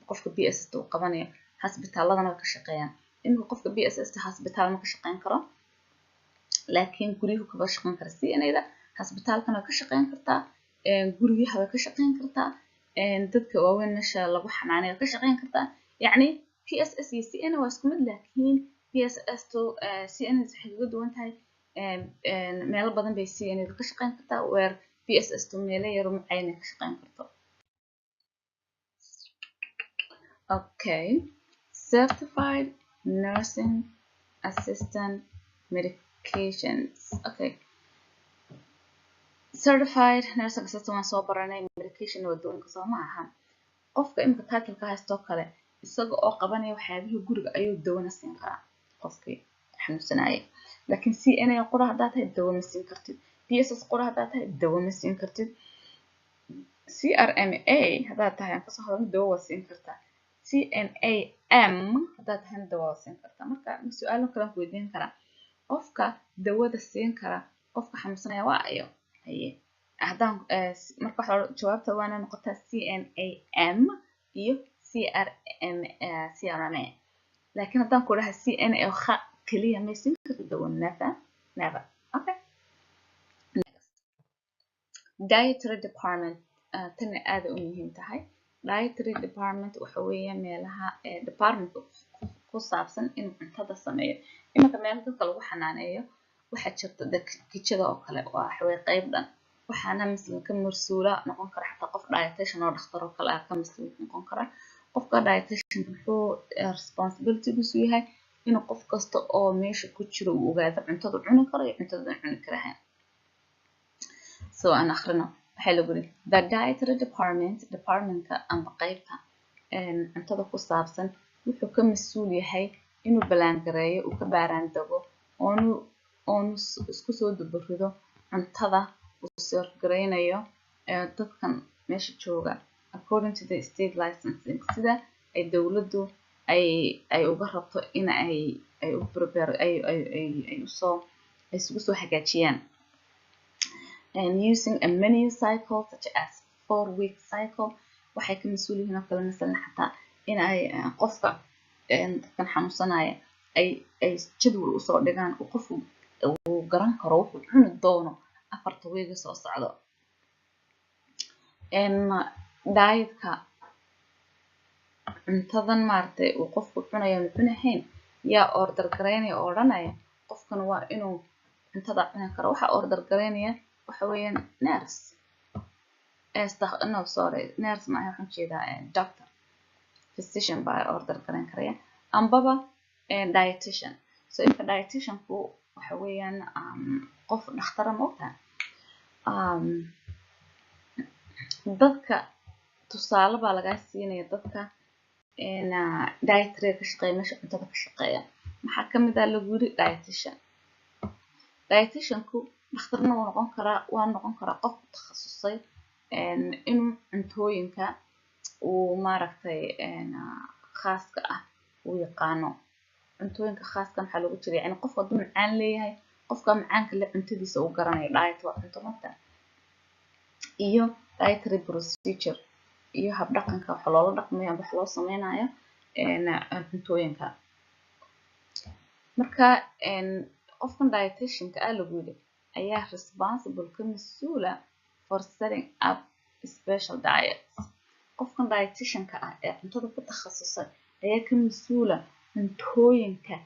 qofka BSS-ta uu qabanayo hasbitaaladana way ka shaqeeyaan inuu qofka BSS-ta hasbitaal ma ka shaqeyn karo laakiin guriyuhu kaba shaqeyn kara CNA-da hasbitaalkana way ka shaqeyn kartaa guryaha way ka shaqeyn kartaa dadka waaweyn meesha lagu xanaaneeyo ka shaqeyn kartaa yacni PSS iyo CNA waa isku mid laakiin PSS-tu CNA waxay kaga duwan tahay meelo badan bay CNA ka shaqeyn kartaa where PSS-tu meelo yar macayna ka shaqeyn karto okay Certified Nursing Assistant Medications okay Certified Nursing Assistant waan soo baranay medication waa doonka soo ma aha qofka imika title-ka haysto kale isaga oo qabanaya waxyaabihii guriga ayuu dawona siin karaa qofkii xanuunsanaya laakiin CNA qura haddaad tahay dawo ma siin kartid PSS qura haddaad tahay dawo ma siin kartid CRMA haddaad tahay aan kasoo hadalno dawo waa siin kartaa CNAM haddaad tahay dawo waa siin kartaa marka su'aalo kale ku weydiin karaa qofka dawada siin kara qofka xanuunsanaya waa ayo haye haddaan marka jawaabta waana noqotaa CNAM iyo CRMA laakiin haddaan ku dhaha CNA kaliya ma siin kartid dawo never okay Dietary Department tani aad u muhiim tahay Dietary Department waxa weeye meelaha department ku saabsan in cuntada sameeyo iminka meel dadka lagu xanaaneeyo waxa jirta kitchada oo kale waa xaway qayb dhan waxaana mislan ka marsuula noqon kara xataa qof dietitian oo dhakhtar oo kale ka mas'uul noqon kara qofka dietitian wuxuu responsibility-giisu yahay inuu qof kasta oo meesha ku jiro uu ogaado cuntada cuni karo iyo cuntada aan cuni karayn so aan akhrino waxay lagu yiri the dietary departmentka amba qaybta cuntada ku saabsan wuxuu ka mas'uul yahay inuu balaan gareeyo uu ka baaraan dago oonu oon isku soo dubarido cuntada uu serve gareynayo dadkan meesha jooga according to the state licensing sida ay dawladdu ay uga rabto in ay u prepare ay isugu soo hagaajiyaan and using a menu cycle such as 4-week cycle waxay ka mas'uul yihiin oo kale masalan xataa in ay qofka dadkan xanuunsanaya ay jadwal u soo dhigaan oo qofku uu garan karo wuxuu cuni doono 4 week soo socdo dietka cuntadan maartay uu qofku cunayo cunahayn yaa order gareynaya oo odhanaya qofkan waa inuu cuntada cuni karo waxa order gareynaya waxa weeyaan nurse nurse ma waxaan jeedaa doctor physician baa order gareyn karaya ambaba dietitian so if a dietitian ku waxa weeyaan qof dhakhtar ma ogtahay dadka tusaale baa laga siinaya dadka dietary ka shaqeeya meesha cuntada ka shaqeeya maxaa ka mid ah lagu yiri dietitianku dhakhtarna waa noqon karaa qof ku takhasusay inuu cuntooyinka uu maaragtay khaaska ah uu yaqaano cuntooyinka khaaska maxaa lagu jiray yani qof hadduu macaan leeyahay qofka macaanka le cuntadiisa uu garanayo diet waa cunto marka iyo dietary procedure iyo hab dhaqanka waxa loola dhaqmayo ama waxa loo sameynayo cuntooyinka marka qofkan dietitianka lagu yiri ayaa responsible ka mas'uula for setting up special diets qofkan dietitianka ee cuntada ku takhasusay ayaa ka mas'uula cuntooyinka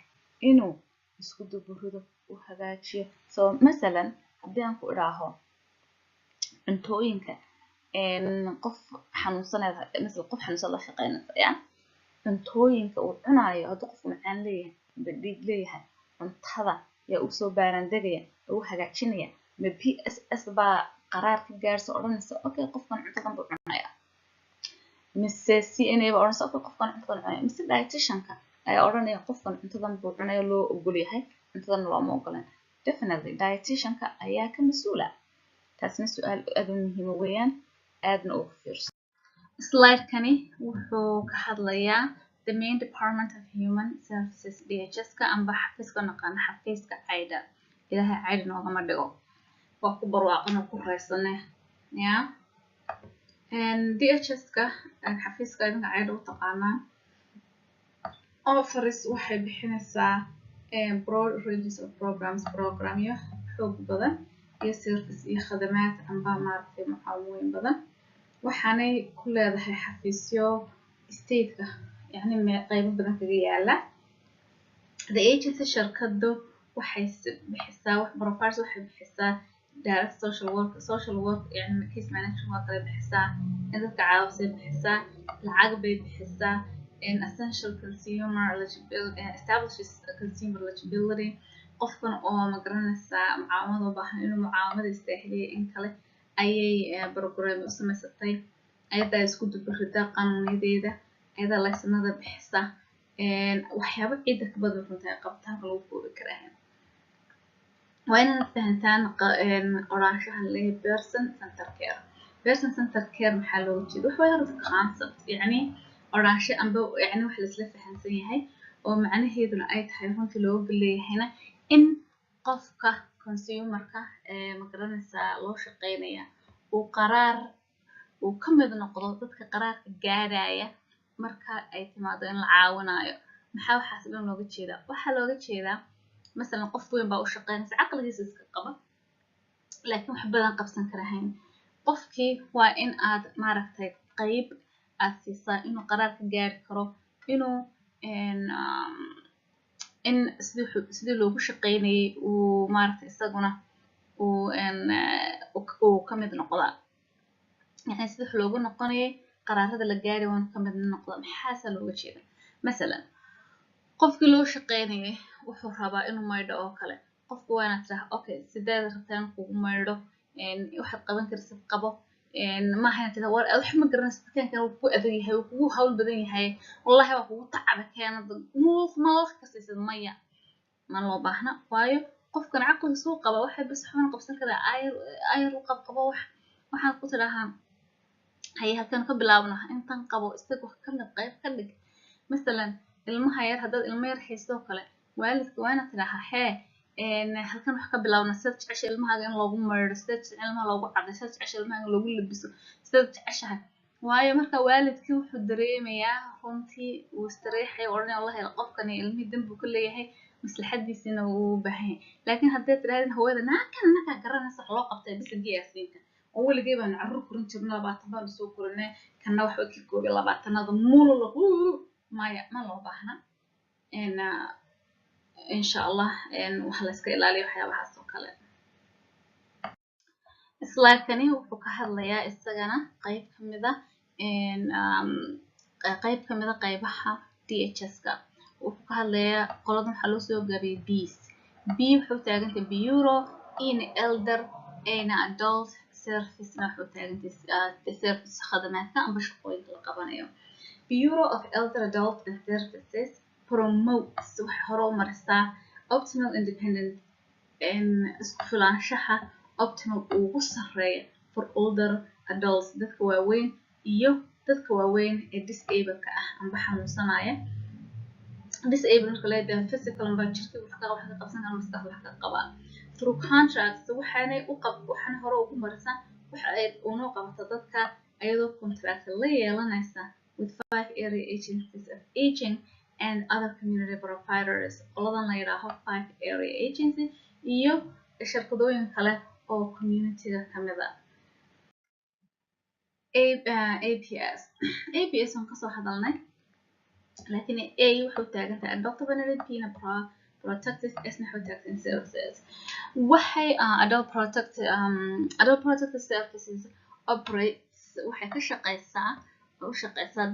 inuu isku dubarido uu hagaajiyo so masalan haddii aan ku idhaaho cuntooyinka qof xanuunsanaya مثل qof xanuunsan la shaqeynaya cuntooyinka uu cunayo haddii qof macaan leeyahay dhiig leeyahay cuntada yaa u soo baarandegaya oo hagaajinaya ma PSS baa qaraar ka gaarso odhanaysa okay qofkan cuntadan buu cunaya mise CNA baa odhanaysa okay qofkan cuntadan cunaya mise dietitianka ayaa odhanaya qofkan cuntadan buu cunaya loo ogol yahay cuntadan looma ogolaan definitely dietitianka ayaa ka mas'uula taasna su'aal aad u muhiim weeyaan aadna ugu fiirso slide-kani wuxuu ka hadlayaa the main department of human services DHS-ka amba xafiiska naqaana xafiiska CAIDA ilaahay CAIDA noogama dhigo waa ku barwaaqana ku raysane ya DHS-ka xafiiska idinka CAIDA u taqaanaa offers waxay bixinaysaa broad ranges of programyo xoog badan iyo service iyo khadamaad amba maaragtay mucaawimooyin badan waxaanay ku leedahay xafiisyo state-ka yani qaybo badan kaga yaala the agency shirkadu waxay bixisaa wax profiles waxay bixisaa direct social work yani case management waa kale bixisaa dadka caawisa bixisaa lacag bay bixisaa essential consumer eligibility establishes consumer eligibility qofkan oo ma garanaysaa mucaawamad u baahan inuu mucaawamada istaahileeyo in kale ayay program u samaysatay ayadaa isku dubarida qanuuniyadeeda ayadaa laysanada bixisa waxyaabo ciida ka badan runtii qabtaanka lagu koobi karaa waa inaad fahantaan qoraanshaha leeyahay person center care maxaa looga jeeda waxa weeye horta concept yani qoraansho amba yani wax laisla fahansan yahay oo macnaheeduna ay tahay runtii looga leeyahayna in qofka consumerka ma garanaysaa loo shaqeynaya uu qaraar uu ka mid noqdo dadka qaraarka gaaraya marka ay timaado in la caawinayo maxaa waxaas dhan looga jeedaa waxaa looga jeedaa masalan qof weyn baa u shaqeynaysa caqligiisa iska qaba laakiin wax badan qabsan karahayn qofkii waa in aad maaragtay qayb aad siisaa inuu qaraarka gaari karo inuu in sidii loogu shaqeynayay uu maaragtay isaguna uu ka mid noqdaa يعني سيدح لوجو نقنية قرار هذا الجاري ونكمل النقطة محاسة لوجو شيء مثلا قف كلو شقيني وحربا إنه ما يدعو كله قف وانا ترى أوكي سداد رتان قو ما يدعو إن واحد قبل كرسي قبل إن ما حنا تدور أو حمد جرنس كان كانوا بقوا أذي هاي وقوا هول بدني هاي والله هو تعب كان موخ كسيس المية ما الله بحنا وايو qofkan caqli soo qaba waxa bas xubin qabsan kara ayar u qabo waxaan ku tiraahdaa hay halkan ka bilaabno intan qabo istaag wax ka mid qayb ka dhig مثلا ilmaha yar hadad ilmo yar haysto kale waalidku waana tiraahdaa halkan wax ka bilaabna sida jecesha ilmahaaga in loogu meero sida ilmaha loogu cadayo sida jecesha ilmaha in loogu labiso sida jecesha waayo marka waalidkii wuxuu dareemayaa runtii uu istiraexay oran Allah ila qofkan ilmi dambu ku leeyahay maslaxadiisina uu baahan laakiin haddii tiraahdo hawada naka garanaysa wax loo qabtay bis geeyasiinka oo waligeey baan carruur kurin jirnaa 20 baan soo kurinay kana wax ka koobi 20 muul maya ma loo baahna إن شاء الله وحلا سكيل عليه وحياة بحث وكله إسلاكني وفكها اللي إستجنا قيب كمذا قيب كمذا قيبها DHS كا وفكها اللي قلنا حلوس يوجبي بيس بي وحوت عند بيورو إن elder إن adult service نحوت عند service خدمات أم بشقوي القبانيو Bureau of Elder Adult and Services promotes horumarisa optimal independent isku filaanshaha optimal ugu sareeya for older adults dadka waaweyn iyo dadka waaweyn ee disabled ka ah amba xanuunsanaya disabled marka la yiraahdo physical amba jirka wax ka qabsan ama maskax wax ka qaba through contracts waxaan hore ugu marisa waxa ay ugu qabto dadka ayadoo contract la yeelanaysa with 5 area agencies of aging and other community providers qoladan la yiraahdo 5 area agency iyo shirkadooyin kale oo community-ga kamid ah APS on ka soo hadalnay laakiin A wuxuu taagan tahay adult benefit and protective and services waxay adult protective services operates waxay ka shaqeysaa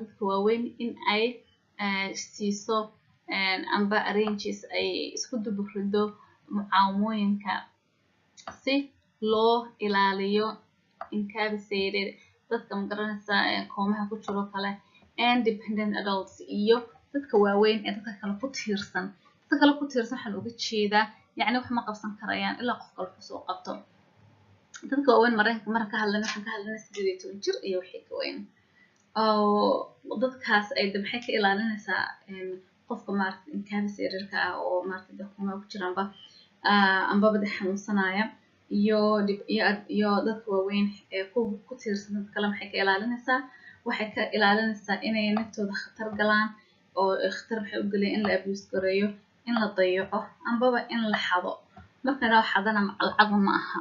dadka waaweyn in ay siiso amba arranges ay isku duburido mucaawimooyinka si loo ilaaliyo incapacitated dadka magaranaysa koomaha ku jiro kale independent adults iyo dadka waaweyn ee dadka kale ku tiirsan waxaan uga jeedaa yacni wax ma qabsan karayaan ilaa qof kale soo qabto dadka waaweyn marka ka hadlayna waxaan ka hadlaynaa 18 jir iyo wixii ka weyn oo dadkaas ay maxay ka ilaalinaysaa qofka maartay incapacitated-ka ah oo maartay dadka ku jiraanba amba bada xanuunsanaya iyo dadka waaweyn ee ku tiirsan dad kale maxay ka ilaalinaysaa waxay ka ilaalinaysaa inay naftooda khatar galaan oo khatar waxay u galeen in la abuse gareeyo in la dayaco ambaba in la xado marka la xadana lacag ma aha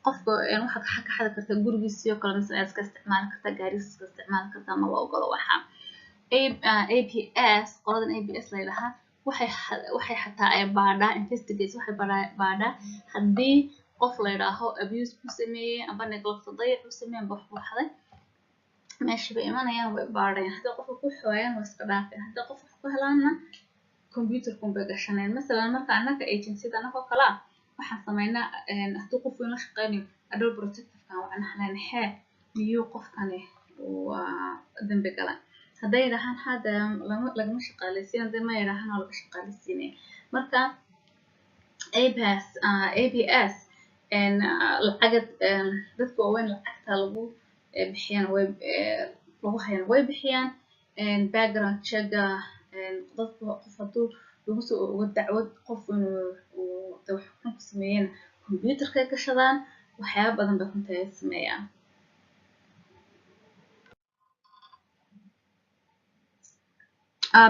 qofka waxaad ka xadi kartaa gurigiisa iyo kale mesela iska isticmaali kartaa gaarigiisa iska isticmaali kartaa ma la ogolo waxa APS qoladan APS la yiraahdo waxay xataa ay baadhaa investigate waxay baadhaa haddii qof la yiraahdo abuse ku sameeyay amba neglect dayac ku sameeyay amba wax waxday meesha bay imanayaan way baadhayaan haddii qofka ku xooyaan way iska dhaafeen haddii qofka ku helaana computer bay gashaneen mesela marka anaka agency-da anagoo kala waxaan sameynaa haddii qof weyn la shaqeynayo adult protective-kan waxaan haleynaa miyuu qofkani waa dambi galan hadday yidhaahaan hadda lagama shaqaaleysiin hadday ma yidhaahaan oo laga shaqaaleysiinaya marka APS lacagad dadka waaweyn lacagta lagu bixiyaan way bixiyaan background check dadka qof hadduu lagu soo ogo dacwad qof inuu wax ku sameeyeen computer-ka gashadaan waxyaabo badan bay runtii ay sameeyaan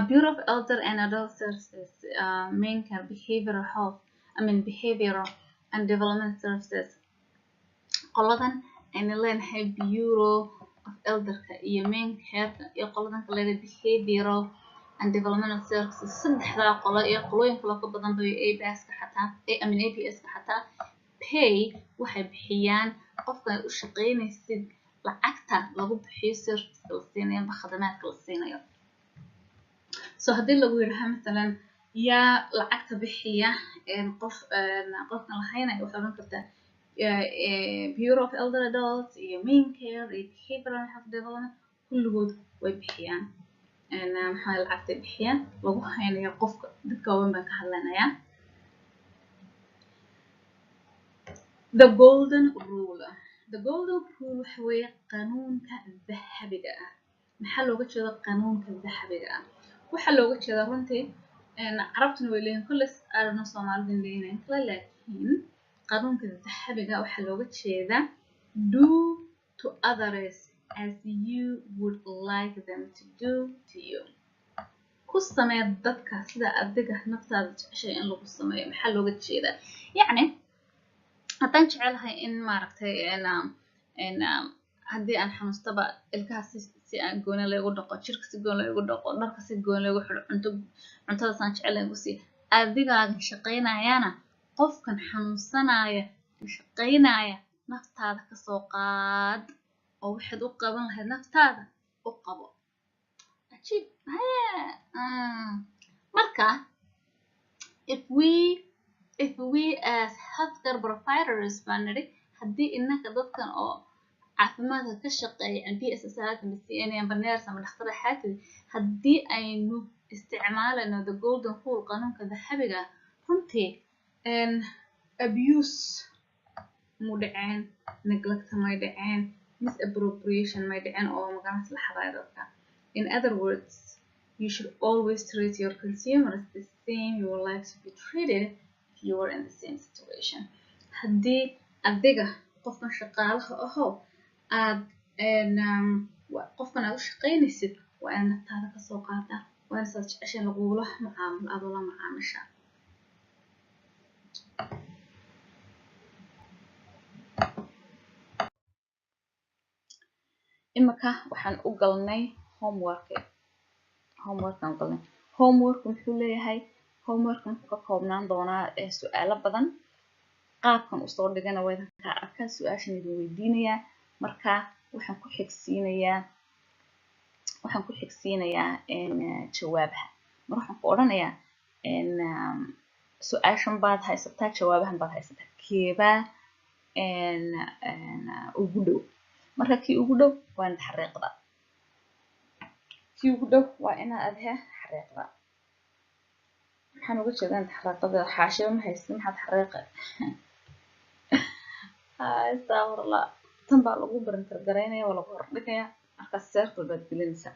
Bureau of Elder and Adult Services main care behavioral health behavioral and development services qoladan ayna leenahay Bureau of Elder-ka iyo main care iyo qoladan kale behavioral and developmental services saddexda qolo iyo qolooyin kale ka badan bay APS-ka xataa pay waxay bixiyaan qofka u shaqeynaysid lacagta lagu bixiyo service la siinayo amba khidmadaadka la siinayo so haddii lagu yiraahdo mesela yaa lacagta bixiya qofka lahaynayo waxaad oran kartaa Bureau of Elder Adults iyo main care iyo behavioral and health development kulligood way bixiyaan maxaa lacagta bixiyaan lagu haynayo qofka dadka waaweyn baan ka hadlanayaa the golden rule waxa weeye qanuunka dahabiga ah. maxaa looga jeeda qanuunka dahabiga ah? waxaa looga jeeda runtii carabtuna way leeyihiin kulli aadana soomaalida leeyihiin kala laakiin qanuunka dahabiga waxaa looga jeeda do to others as you would like them to do to you. ku samee dadka sida adiga naftaada jeceshay in lagu sameeyo. maxaa looga jeedaa? yacni haddaan jecelahay in maaragtay haddii aan xanuustaba ilkaha si aan gooni lagu dhaqo, jirka si gooni lagu dhaqo, dharka si gooni lagu xidho, cuntada saan jecelahay lagu sii, adigaaga shaqaynayaana qofkan xanuunsanaya shaqaynaya naftaada ka soo qaad oo waxaad u qaban lahayd naftaada u qabo. ajiib marka if we as healthcare providers baan nidhi haddii innaka dadkan oo caafimaadka ka shaqeeya MPSS ama CNA ama nurse ama dhakhtar xaafid haddii aynu isticmaalayno the golden rule qanuunka dahabiga runtii abuse mu dhaceen, neglect may dhaceen, misappropriation may dhaceen oo magacaas la xaday dadka. in other words, you should always treat your consumers the same you would like to be treated if you were in the same situation. haddii adiga qofkan shaqaalaha ahoo aad qofkan aad u shaqaynaysid waa inaad naftaada ka soo qaadaa, waa inaad saad jeceshay lagula macaamilo aad ula macaamisha. imika waxaan u galnay homework muxuu leeyahay? homework muxuu ka koobnaan doonaa su'aalo badan. qaabkan usoo dhigana waa idinka arkaa, su-aashan idin weydiinayaa, marka waxaan ku xigsiinayaa jawaabaha. mar waxaan ku odhanayaa su-aashan baad haysataa, jawaabahan baad haysataa, keebaa ugu dhow? marka kii ugu dhow waa inaad xariiqda, kii ugu dhow waa inaad xariiqda. maxaan uga jeedaa inaad xariiqda? xaashiba ma haysatin, maxaad xariiqa? astaghfirullah, tan baa lagu barantargaraynaya waa lagu hordhigaya, markaas circle baad gelinaysaa.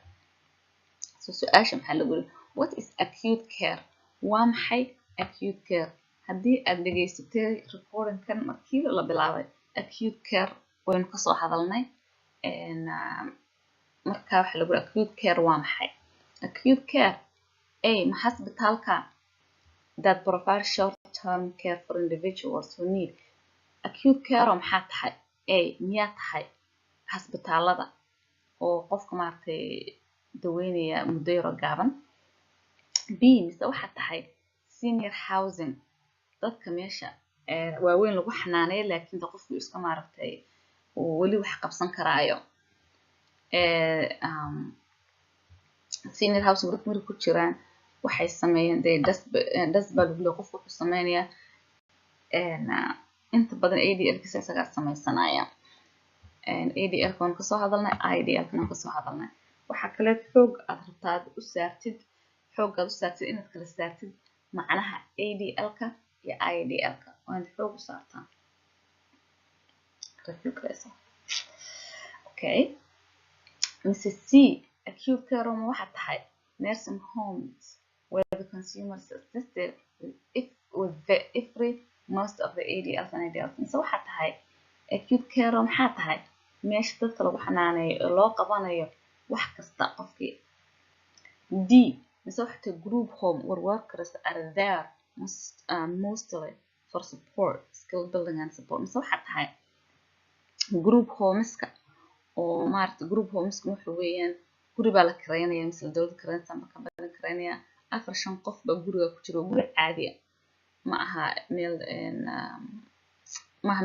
su-aasha maxaa lagu yiri? what is acute care? waa maxay acute care? haddii aad dhegaysatay recordingkan markii la bilaabay acute care waynu kasoo hadalnay. marka waxaa lagu yiri acute care waa maxay? acute care ma hospitalka that provide short term care for individuals who need. acute care maxaa tahay? miyaa tahay hasbitaalada oo qofka maaragtay daweynaya muddo yaro gaaban? b mise waxaa tahay senior housing, dadka meesha waaweyn lagu xanaaneeyo laakiin qofku iska maaragtay weli wax qabsan karaayo. senior housing markay ku jiraan waxay sameeyeen dasbal weli qofku wuxuu sameynayaa inta badan ADL-kiisa isagaa sameysanaya. ADL-ka waan kasoo hadalnay, IDL-ka waan kasoo hadalnay. waxaa kale xoog aad rabtaa aad u saartid inaad kala saartid macnaha ADL-ka iyo IDL-ka, waa inaad xoog u saartaa. okay, Mrs. C acute care waxaa tahay nursing homes where the consumer is assisted with every most of the ADLs and IDLs. mise waxaa tahay acute care maxaa tahay meesha dadka lagu xanaaneeyo oo loo qabanayo wax kasta qofkii. D mise waxaa tahay group home where workers are there mostly for support, skill building and support. mise waxaa tahay group homeska oo maaragtay group homeska wuxuu weeyaan guri baa la kareynaya, mise dowladda kareynaysa ama company kareynaya, 4-5 qof baa guriga ku jiro, guri caadi ah ma aha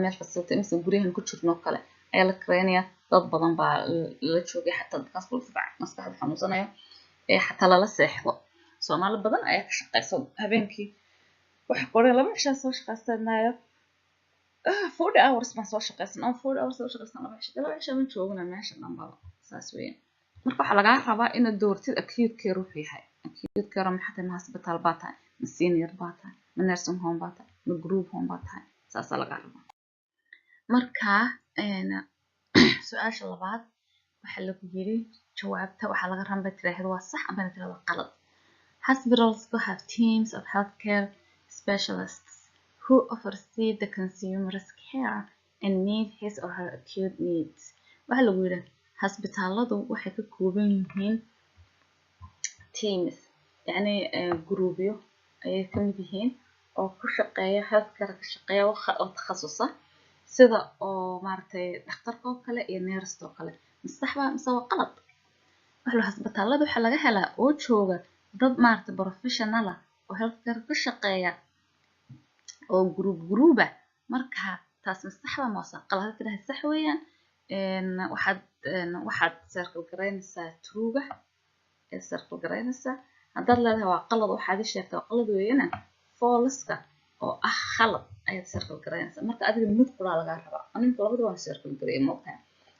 meel facility mise guryahan ku jirno kale ayaa la kareynaya. dad badan baa la joogay, xataa dadkaas maskaxda xanuunsanayo xataa lala seexdo. Soomaali badan ayaa ka shaqeysa habeenkii, waxa qoray 2 cisho soo shaqeysanayo 40 hours baan soo shaqeysan, 40 hours soo shaqeysan 2 cisho ma joogna meesha dhanba. saas weeyaan. marka waxaa lagaa rabaa inaad doortid acute care wuxuu yahay. acute care maxaa tahay? ma hospital baa tahay, ma senior baa tahay, ma nursing home baa tahay, ma group home baa tahay, saasaa lagaa rabaa. marka su-aasha labaad waxaa lagu yiri jawaabta waxaa laga rabaa tiraahdo waa sax ama tiraahdo qalad. Hospitals have teams of healthcare specialists who oversee the consumer's care and meet his or her acute needs. waxaa lagu yiri hasbitaaladu waxay ka kooban yihiin teams yani groupyo ayay ka mid yihiin oo ku shaqeeya healthcare ka shaqeeya oo takhasusa sida oo maartay dhakhtarka oo kale iyo nurse oo kale saxba mise waa qalad. waxa hasbitaalada waxa laga helaa oo jooga dad maartay professional ah oo healthcare ka shaqeeya oo group marka taas saxba ma qalad tiraahdo sax weeyaan waxaad circle gareynaysaa truga circle gareynaysaa haddaad leedahay waa qalad waxaad sheegtay waa qalad weeyaan false-ka oo ah khalad ayaad circle gareynaysaa marka adiga mid qura laga rabaa aniga labada waan circle gareeyay moogtaa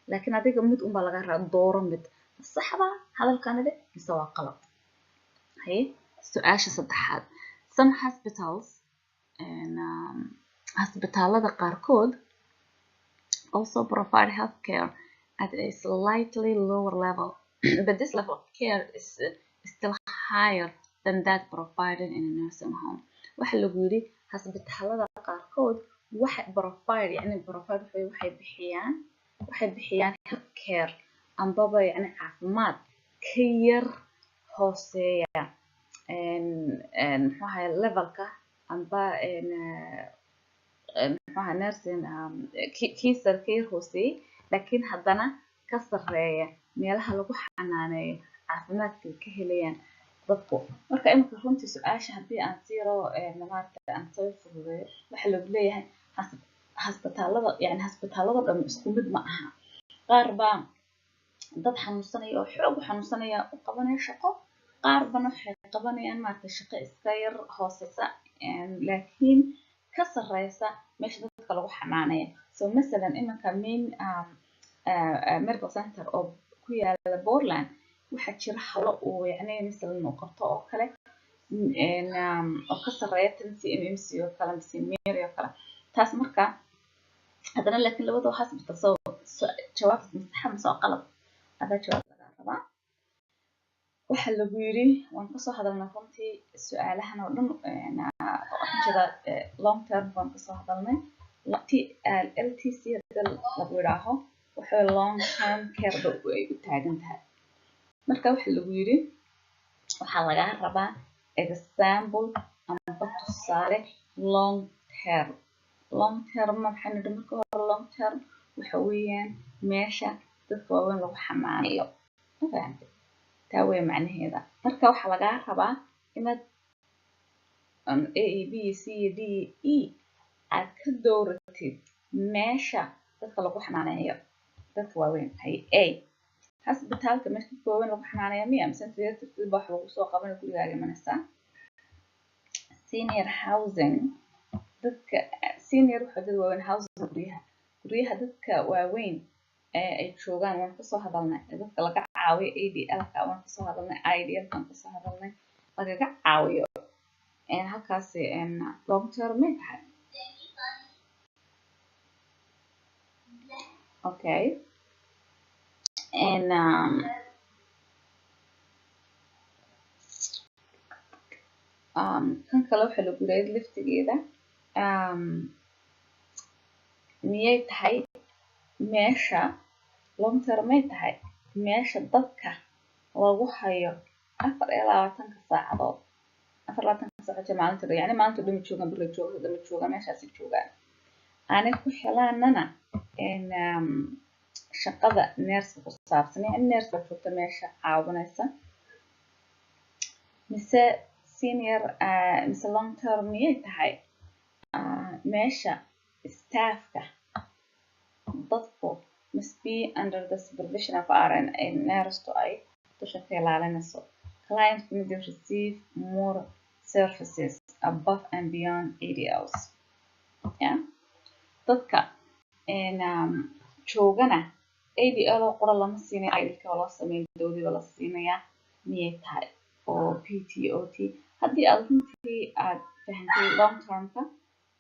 laakiin adiga mid un baa laga rabaa dooro mid saxba hadalkanade mise waa qalad. hay su-aasha saddexaad some hospitals and hasbitaalada qaarkood also provide healthcare at a slightly lower level but this level of care is still higher than that provided in a nursing home. waxa lagu yiri hasbitaalada qaarkood waxay provide yani provide waxay bixiyaan healthcare ambaba yani caafimaad ka yar hooseeya maxaa levelka amba maxaa nursing kiisar ka yar hooseeya laakiin haddana ka sareeya meelaha lagu xanaaneeyo caafimaadka ka helayaan dadku. marka imika runtii su-aasha haddii aan siiro maarta aan soo fududeeyo waxa lagu leeyahay hasbitaalada yani hasbitaalada dhan isku mid ma aha qaar baa dad xanuunsanaya oo xoog xanuunsanaya u qabanaya shaqo qaar bana waxay qabanayaan maarta shaqo iska yar hooseysa laakiin ka sareysa meesha dadka lagu xanaaneeyo. so masalan iminka main medical center oo ku yaala Portland waxaa jira halo oo yani masalan oo qabto oo kale oo ka sareeya TMC oo kale mise Mary oo kale taas marka haddana laakiin labada hospital soo jawaabta sax ama soo qalad هذا جواب الرابع. waxaa lagu yiri waan ka soo hadalnay runtii su'aalahan oo dhan waxaan jira long term waan ka soo hadalnay LTC lagu yiraahdo waxa long term care ay u taagan tahay marka waxa lagu yiri waxaa laga rabaa example ama tusaale long term maxay marka hore long term waxa weeyaan meesha dadka waaweyn lagu xanaaneeyo fahamtay taa way macnaheeda marka waxa laga rabaa inaad A B C D E aad ka dooratid meesha dadka lagu xanaaneeyo dadka waaweyn hay A hasbitaalka meesha dadka waaweyn lagu xanaaneeyo miya mise tirtiid baa lagu soo qabanay gurigaaga manasa senior housing dadka senior waxa dad waaweyn housing guryaha dadka waaweyn ay joogaan waan ka soo hadalnay dadka laga caawiyo ADL-ka waan ka soo hadalnay IDL waan ka soo hadalnay laga caawiyo halkaas long term ma tahay okay kan kale waxa lagu leeyahay liftigeeda miyay tahay meesha long term ay tahay meesha dadka lagu hayo 24 saacadood 24 saacadood maalintii yani maalintii dhamma joogan bil jooga meeshaas joogaan aanay ku helaanana shaqada nurse ku saabsan yani nurse joogta meesha caawinaysa mise senior mise long term miyay tahay meesha staffka dadku must be under the supervision of RN and nurse to ay tusha ilaalinayso clients may receive more services above and beyond ADLs yeah dadka joogana ADL oo qora lama siinay IDLka loo sameeyay dawladda la siinaya miyay tahay oo PTOT haddii aad runtii aad fahantay long termka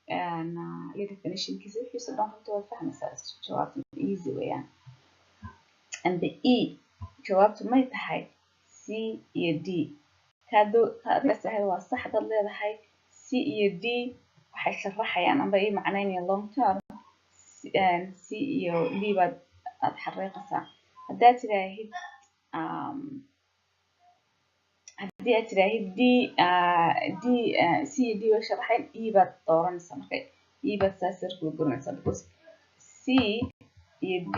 definition كيس وحيس دون كنتوا فهم أساس جوابته easy ويان and the E جوابته ما يتحي C iyo D كادو سهل وصح ضل هاي C iyo D waxay sharaxayaan amba ay macnaynayaan long term C iyo D baad aad xariiqaysaa haddaad tiraahid haddii aad tiraahid C iyo D way sharaxayn E baad dooranaysaa marka E baad saa circle gurinaysaa because C iyo D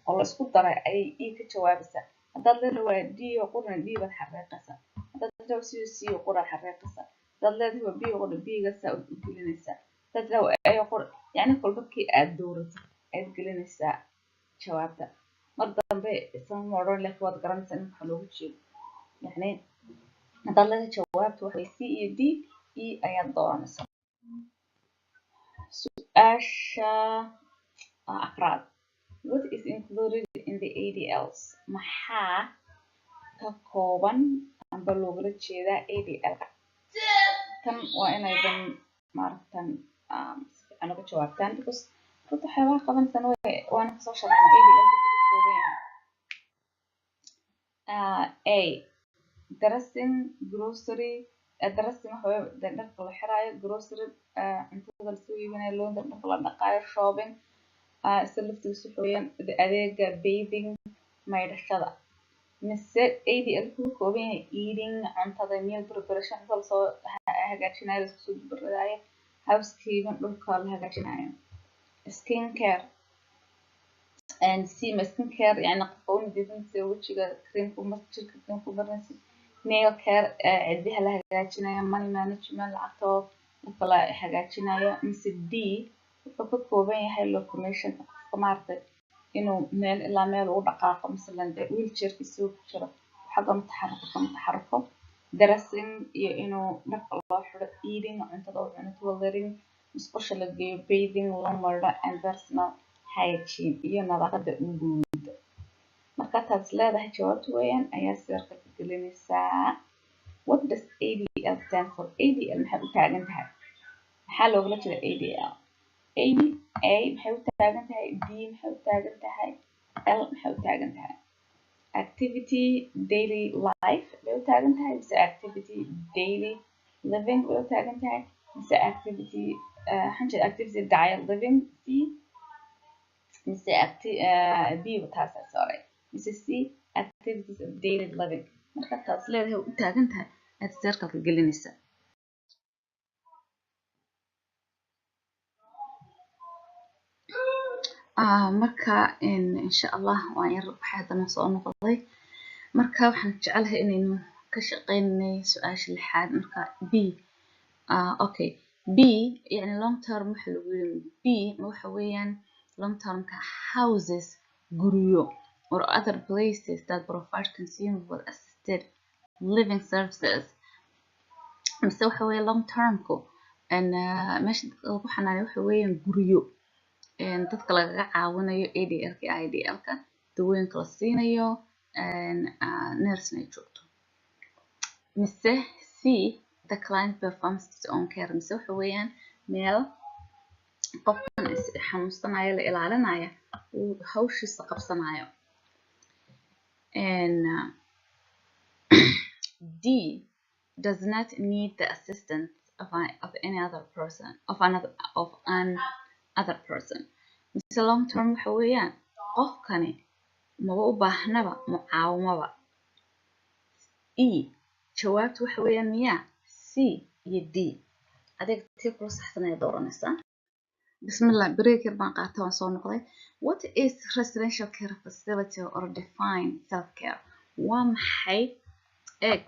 oo la isku daray ayay E ka jawaabaysaa haddaad leedahay waa D oo qurna D baad xariiqaysaa haddaad leedahay C oo qura xariiqaysaa haddaad leedahay waa B oo qurna B gaasaa u gelinaysaa haddaad leedahay A oo qura yani kolba kii aad dooratay ayaad gelinaysaa jawaabta mar dambe isma odhan laakiin waad garanaysaa in waxa loogu jeedo yani haddaad leedahay jawaabta waxay C iyo D E ayaad dooranaysaa su-aasha afraad what is included in the ADLs maxaa ka kooban amba loogala jeedaa ADL tan waa inaydan maaragtan si fiican uga jawaabtaan because runta waxyaabaha qabanaysan waana kasoo sharaxnay ADL ka kooban yahay A dressing grocery dressing waxa weeye dharka la xiraayo grocery cuntada la soo iibinayo loonda dharka la dhaqaayo shopping isla laftigiisa waxa weeyaan adeega bathing maydhashada mise ADL ku kooban yahay eating cuntada meal preparation cuntada lasoo hagaajinayo lasku soo dubaradaayo housekeeping dhulka la hagaajinayo skin care and skin care يعني قفون ديزنسي وجهك كريم كومبرتشر كريم كومبرنسي nail care عديها لها هجاجينايا money management لعطو وكلا هجاجينايا mise D wuxuu ka kooban yahay locomotion qofka maartay inuu meel ilaa meel u dhaqaaqo misalan wheelchairkiisa uu ku jiro xagga mutaxariko dressing iyo inuu dharka loo xiro eating cuntada uu cuno toileting musqusha la geeyo bathing loo maydho and personal hygiene iyo nadaafada guud marka taas leedahay jawaabta weeyaan ayaa sawirka ka gelinaysaa what does ADL stand for ADL maxay u taagan tahay maxaa loogala jeeda ADL A maxay u taagan tahay D maxay u taagan tahay L maxay u taagan tahay activity daily life bay u taagan tahay mise activity daily living bay u taagan tahay mise activity activity daily living C mise B taasa sorry mise C activities of daily living marka taas leedahay u taagan tahay aad sawirka ka gelinaysaa marka insha Allah waan yar waxaadana soo noqday marka waxaan jecelahay inaynu ka shaqeynay su'aasha lixaad marka B okay B yani long term waxa lagu yiri B waxa weeyaan long term ka houses guryo or other places that provide consumable assisted living services mise waxa weeye long term ko meesha lagu xanaanayo waxa weeyaan guryo dadka lagaga caawinayo ADL-ka IDL-ka dawooyinka la siinayo nurse ay joogto mise C the client performs his own care mise waxa weeyaan meel qofkan xanuunsanayo la ilaalinayo uu hawshiisa qabsanayo and D does not need the assistance of any other person of an other person mise long term waxa weeyaan qofkani maba u baahnaba mucaawamaba jawaabtu waxa weeyaan miyaa C iyo D adeeg tii kula saxsanaya dooranaysaa bismillah breaker baan qaata waan soo noqday what is residential care facility or define self care waa maxay eeg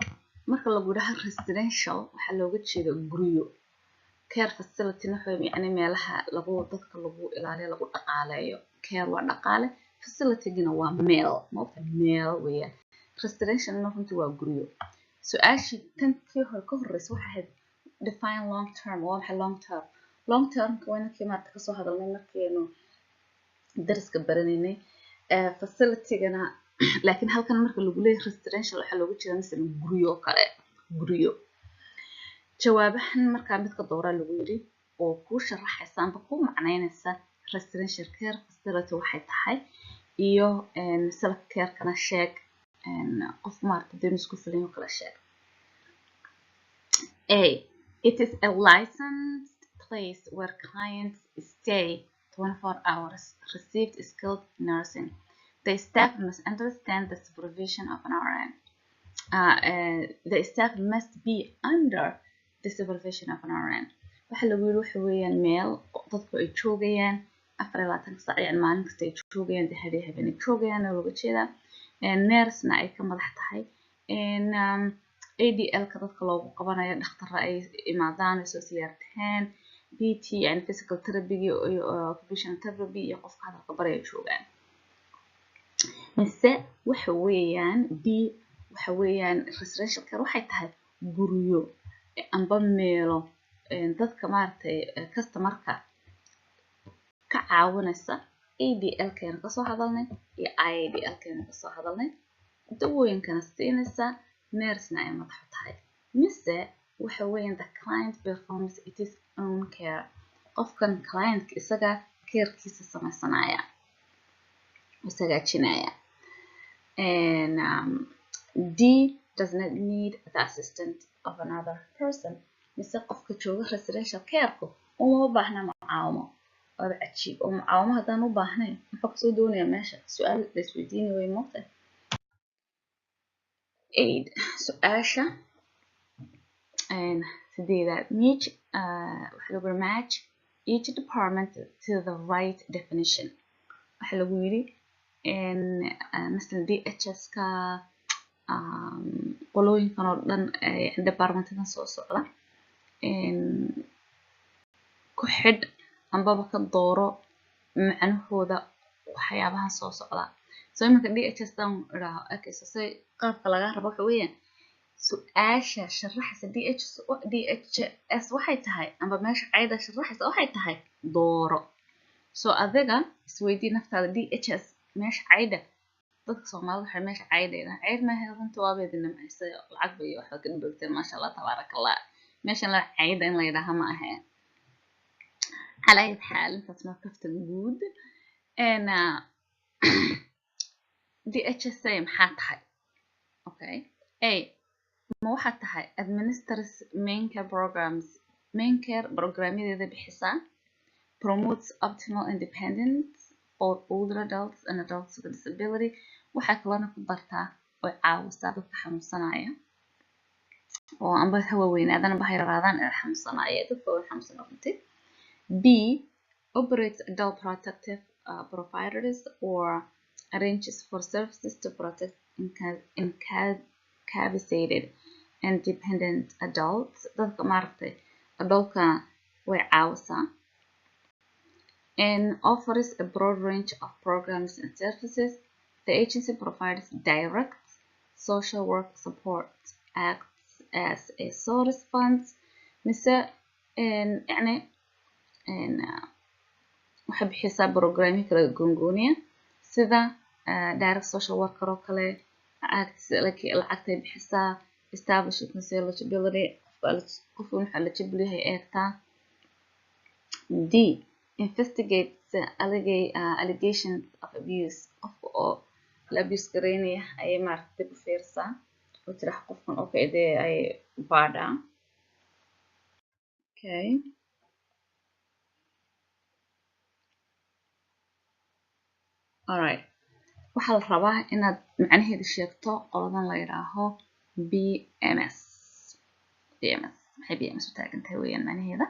marka lagu yidhaahdo residential waxaa looga jeeda guryo care facility waxa yani meelaha dadka lagu ilaaliyo lagu dhaqaaleeyo care waa dhaqaale facility-gina waa meel weeyaan residential runtii waa guryo su-aashii tantii hore ka horreysa waxay ahayd define long term waa maxay long term-ka waa inankii maarta kasoo hadalnay markeenu dariska baranaynay facility-gana laakiin halkan marka lagu leeyahay residential waxaa looga jeeda misalan guryo kale guryo jawaabahan markaa midka dooraa lagu yidhi oo ku sharaxaysa amba ku macnaynaysa residential care facility waxay tahay iyo self care kana sheeg qof maarta deen isku filan oo kala sheeg. A. It is a licensed place where clients stay 24 hours, receive skilled nursing. The staff must understand the supervision of an RN. The staff must be under the supervision of an RN. waxa lagu yiri waxa weeyaan meel dadku ay joogayaan 24 saac yani maalin kasta ay joogayaan habeenay joogayaan oo laga jeeda nurse-na ay ka madax tahay ADL ka dadka loogu qabanayo dhakhtar ay imaadaan soo siyaartaan PT yani physical therapy iyo occupational therapy iyo qofka hadalka baraya joogaan. mise waxa weeyaan B waxa weeyaan residential care waxay tahay guryo amba meelo dadka maartay customerka ka caawinaysa ADL keena ka soo hadalnay iyo IADL keena ka soo hadalnay dawooyinkana siinaysa nurse-na ay madax tahay. mise waxa weeyaan the client performs its own care qofkan client isaga carekiisa samaysanaya isaga jinaya. And D does not need the assistance of another person. mise qofka jooga residential care-ku uma baahna macaawimo oo cajiib oo macaawimo hadaan u baahnayn maxaa soo doonaya meesha su'aal la isweydiinay way moqtay. 8 su'aasha sideedaad waxa lagu match each department to the right definition. waxa lagu yiri مثلا DHS-ka qolooyinkan oo dhan departmentadan soo socda ku xidh ambaba ka dooro macnahooda waxyaabahan soo socda. soo iminka DHS-dan iraaho say qaabka laga rabo waxa weeyaan su'aasha sharaxaysa DHS waxay tahay amba meesha cayda sharaxaysa waxay tahay dooro. soo adiga isweydii naftaada DHS meesha cayda dadka Soomaalidu waxay meesha caydayna cayd ma heelanto waa beedina maxay lacag bay wax ka dhigteen ma sha Allah tabarakallah meeshan la cayda in la yiraahdo ma aha. على أي حال انت ما كفت الجود أنا DHS maxaa tahay okay A ma waxa tahay administers main care programs main care programyadeeda bixisa promotes optimal independence for older adults and adults with disability waxa kalena ku bartaa oo caawisaa dadka xanuunsanaya oo amba hawa weynaadana ba hayraadaan ee xanuunsanaya dadka oo xanuunsanaya. B operates adult protective providers or arranges for services to protect incapacitated and dependent adults. dadka maartay adultka way caawisaa and offers a broad range of programs and services. The agency provides direct social work support, acts as a source funds mise يعني waxay bixisaa programyo kala gooniya sida direct social worker oo kale lacagtay bixisaa establishment eligibility qofka waxa eligible yahay eegtaa. D investigates allegations of abuse qofka oo la abuse gareynaya ay maartay ku fiirsaa oo tirax qofkan oo kaydee ay baadha. Okay alright waxa la rabaa inaad macnaheedu sheegto qoladan la yiraaho BMS maxay BMS u taagan tahay weeyaan macnaheeda.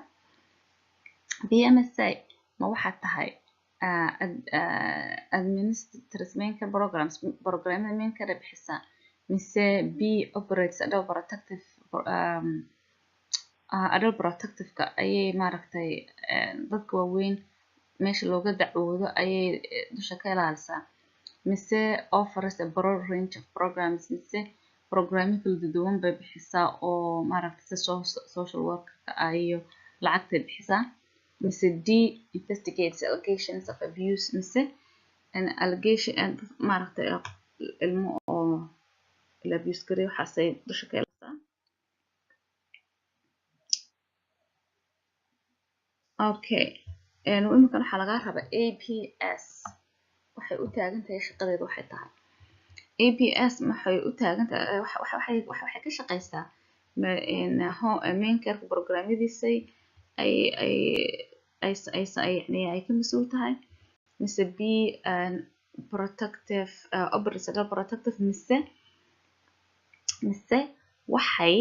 BMS ma waxa tahay administrators main care programs programada main care bixisa mise B operates adult protective ka ayay maaragtay dadka waaweyn meesha looga dacwoodo ayay dusha ka ilaalisaa mise offers a broad range of programs mise programyo kala duwan bay bixisaa oo maaragtay social work iyo lacagtay bixisaa mise D investigates allegations of abuse mise an allegation maaragtay ilmo oo la abuse gareeyo waxaasay dusha ka ilaalisaa. okay وإمكن waxa laga rabaa APS waxay u taagan tahay shaqadeedu waxay tahay APS waxay u taagan tahay waxay ka shaqeysaa main care programmadiisa ay ka masuul tahay mise B protective operational protective mise waxay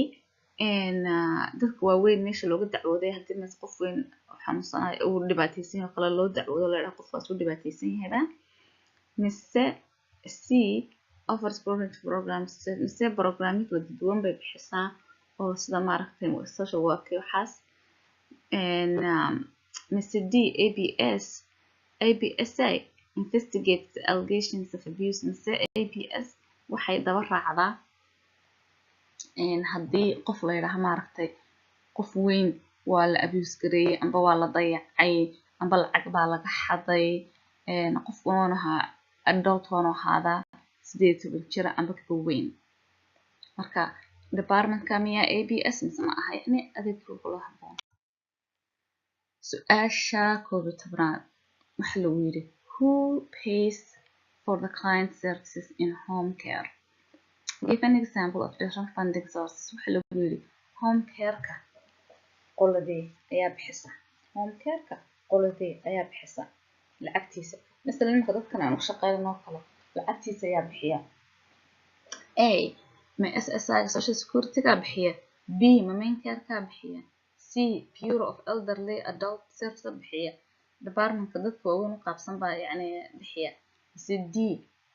dadka waaweyn meesha looga dacwooday hadii mas qof weyn xanuunsanay uu dhibaataysan yahay kala loo dacwoodo la qofkaas uu dhibaataysan yahay mise C offers programs mise programming la duwan bay bixisaa oo sida maaragtay social work waxaas mise D ABSA investigates the allegations of abuse mise ABS waxay daba raacdaa haddii qof la yiraahdo maaragtay qof weyn waa la abuse gareeyay amba waa la dayacay amba lacag baa laga xaday qof wanaha adult wana hada 8 jir amba ka weyn marka department kamiya ABS mise ma aha yani adeegku kula haboon su'aasha 11 waxa la yiri who pays for the client services in home care. Give an example of different funding sources. waxa la yiri home care-ka qoladii ayaa bixisa home care-ka qoladii ayaa bixisa lacagtiisa مثلا marka dadkan aan u shaqeeyno kale lacagtiisa ayaa bixiya A ma SSI social security ka bixiya B ma main care ka bixiya C Bureau of Elderly Adult Services bixiya department dadka waaweyn u qaabsan baa yani bixiya D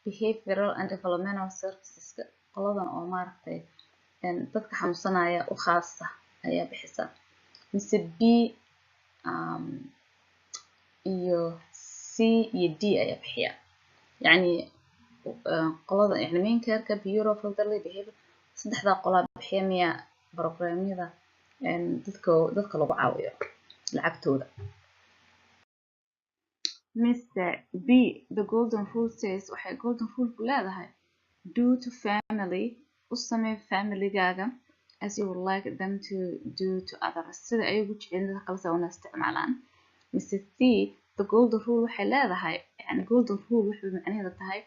behavioral and developmental services qoladan oo maaragtay dadka xanuunsanaya u khaasa ayaa bixisa mise B iyo C iyo D ayaa bixiya yani qolada yani main care-ka Bureau of Elderly Behavior saddexda qolada bixiya miya programyada dadka lagu caawiyo lacagtooda Mr. B the golden rule says waxay golden rule ku leedahay do to family u samee family-gaaga as you would like them to do to others sida ay ugu jecel dadka kale soo isticmaalaan Mr. C the golden rule waxay leedahay yani golden rule wuxuu macnaheedu tahay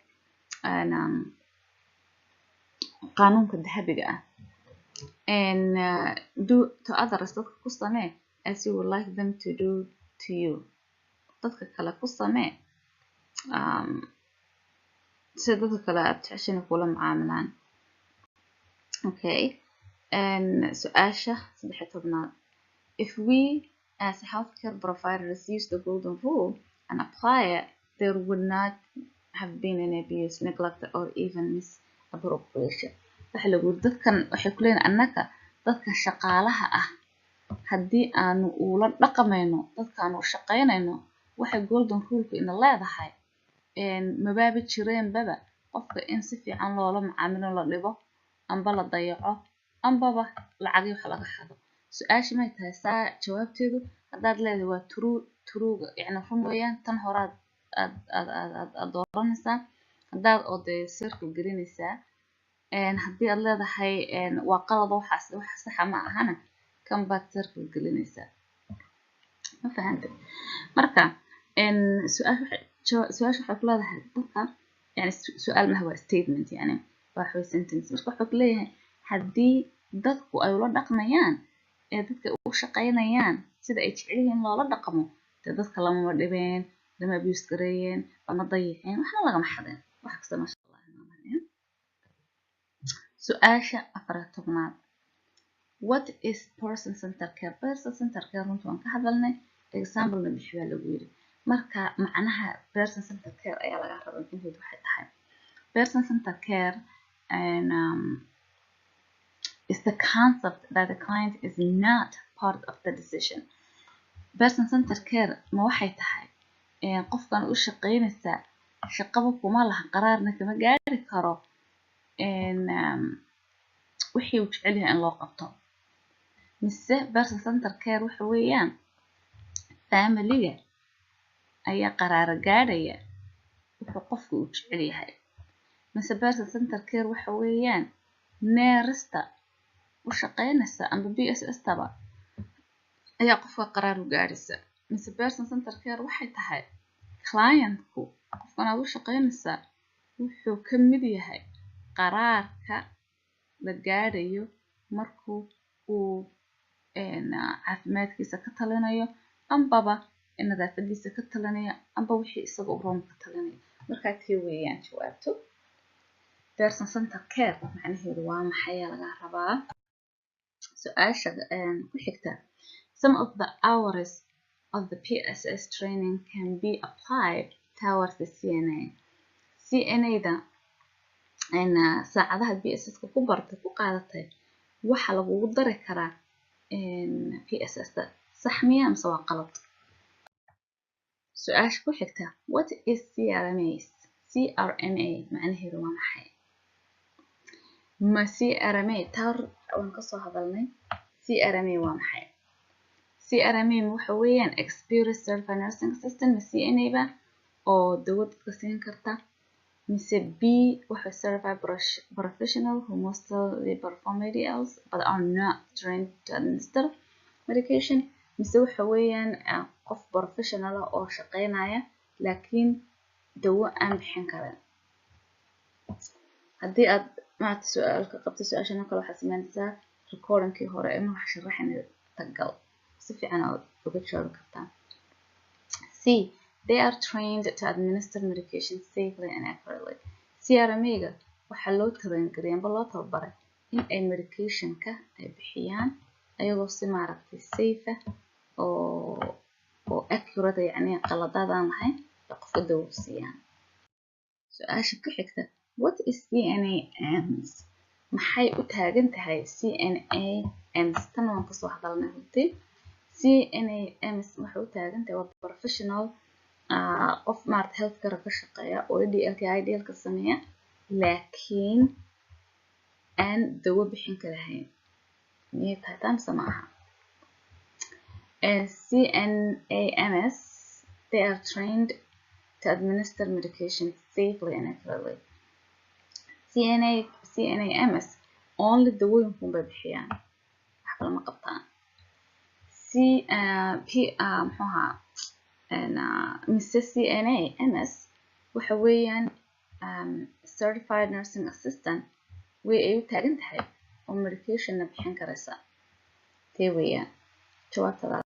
qaanuunka dahabiga ah and do to others dadka ku samee as you would like them to do to you dadka kale ku samee sida dadka kale aad jeceshiin kula mucaamalaan okay and su'aasha 13 if we as healthcare providers use the golden rule and apply it there would not have been any abuse neglect or even misappropriation waxa lagu dadkan waxay ku leeyihiin annaka dadka shaqaalaha ah haddii aanu ula dhaqmayno dadka aanu shaqaynayno waxay golden rule ina leedahay mabaabi jireen baba qofka in si fiican loola macaamilo la dhibo amba la dayaco amba lacag wax laga xado su'aasha ma tahay saa jawaabteedu hadaad leedahay waa true yani run weeyaan tan horaad aad dooranaysaa hadaad oo de circle gelinaysaa haddii aad leedahay waa qalad wax sax ma ahana kan baad circle gelinaysaa ma fahantay marka su'aasha waxay ku leedahay dadka yani su'aal ma waa statement yani waa xooy sentence marka wuxuu leeyahay haddii dadku ay ula dhaqmayaan dadka u shaqaynayaan sida ay jecel yihiin loola dhaqmo dadka lama dhibeen lama abuse gareeyeen lama dayiceen waxna lagama xadeen wax kasta ma sha Allah su'aasha 14 what is person centered care person centered care runtii waan ka hadalnay example na bixi waa lagu yiri marka macnaha person centered care ayaa laga rabaa inuu waxay tahay person centered care and is the concept that the client is not part of the decision person centered care ma waxay tahay qofkan u shaqeynaysa shaqaba kuma laha qaraarna kama gaari karo wixii uu jecel yahay in loo qabto mise person centered care waxa weeyaan family-ga ayaa qaraar gaadhaya wuxuu qofku u jecel yahay mise person centered care waxa weeyaan neerista u shaqeynaysa amba BSS taba ayaa qofka qaraar u gaadhaysa mise person center care waxay tahay clientku qofkan aad u shaqaynaysaa wuxuu ka mid yahay qaraarka la gaadhayo markuu uu caafimaadkiisa ka talinayo ambaba nadaafadiisa ka talinayo amba wixii isaga u roon ka talinayo markaa tii weeyaan jawaabto person center care macnaheedu waa maxay laga rabaa su-aasha ku xigta some of the hours of the PSS training can be applied towards the CNA CNA-da saacadaha PSS-ka ku bartay ku qaadatay waxa lagugu dari karaa PSS-da sax miya mise waa qalad su-aasha ku xigta what is CRMA macnaheedu waa maxay ma CRMA tar waan ka soo hadalnay CRMA waa maxay CRMA waxa weeyaan Experienced Certified Nursing Assistant ma CNA ba oo dawad ka siin karta mise B waxa certified professional who mostly perform medials but are not trained to administer medication mise waxa weeyaan qof professional oo shaqeynaya laakiin dawo aan bixin karin haddii aad maanta su'aalka qabto su-aashana kale waxaad samaynaysaa recordingkii hore ee wax sharaxayna tagal si fiican aad uga jawaabi kartaa C they are trained to administer medication safely and accurately CRMA-ga waxaa loo tababaray amba loo tababaray in ay medication-ka ay bixiyaan ayagoo si maaragtay safe oo accurate yani qaladaad aan lahayn qofka dawo siiyaan su-aasha ku xigta what is CNA AMS maxay u taagan tahay CNA AMS tan waan kasoo hadalnay runtii CNA AMS waxay u taagan tahay waa professional qof maaragtay healthcare ka shaqeeya oo IDL-ka sameeya laakiin aan dawo bixin karahayn miyay tahay taa mise ma aha CNAMS they are trained to administer medication safely and accurately CNAMS only dawooyinkuun bay bixiyaan wax kale ma qabtaan mise CNAMS waxa weeyaan certified nursing assistant way ay u taagan tahay oo medication-na bixin karaysa tee weeyaan jawaabtada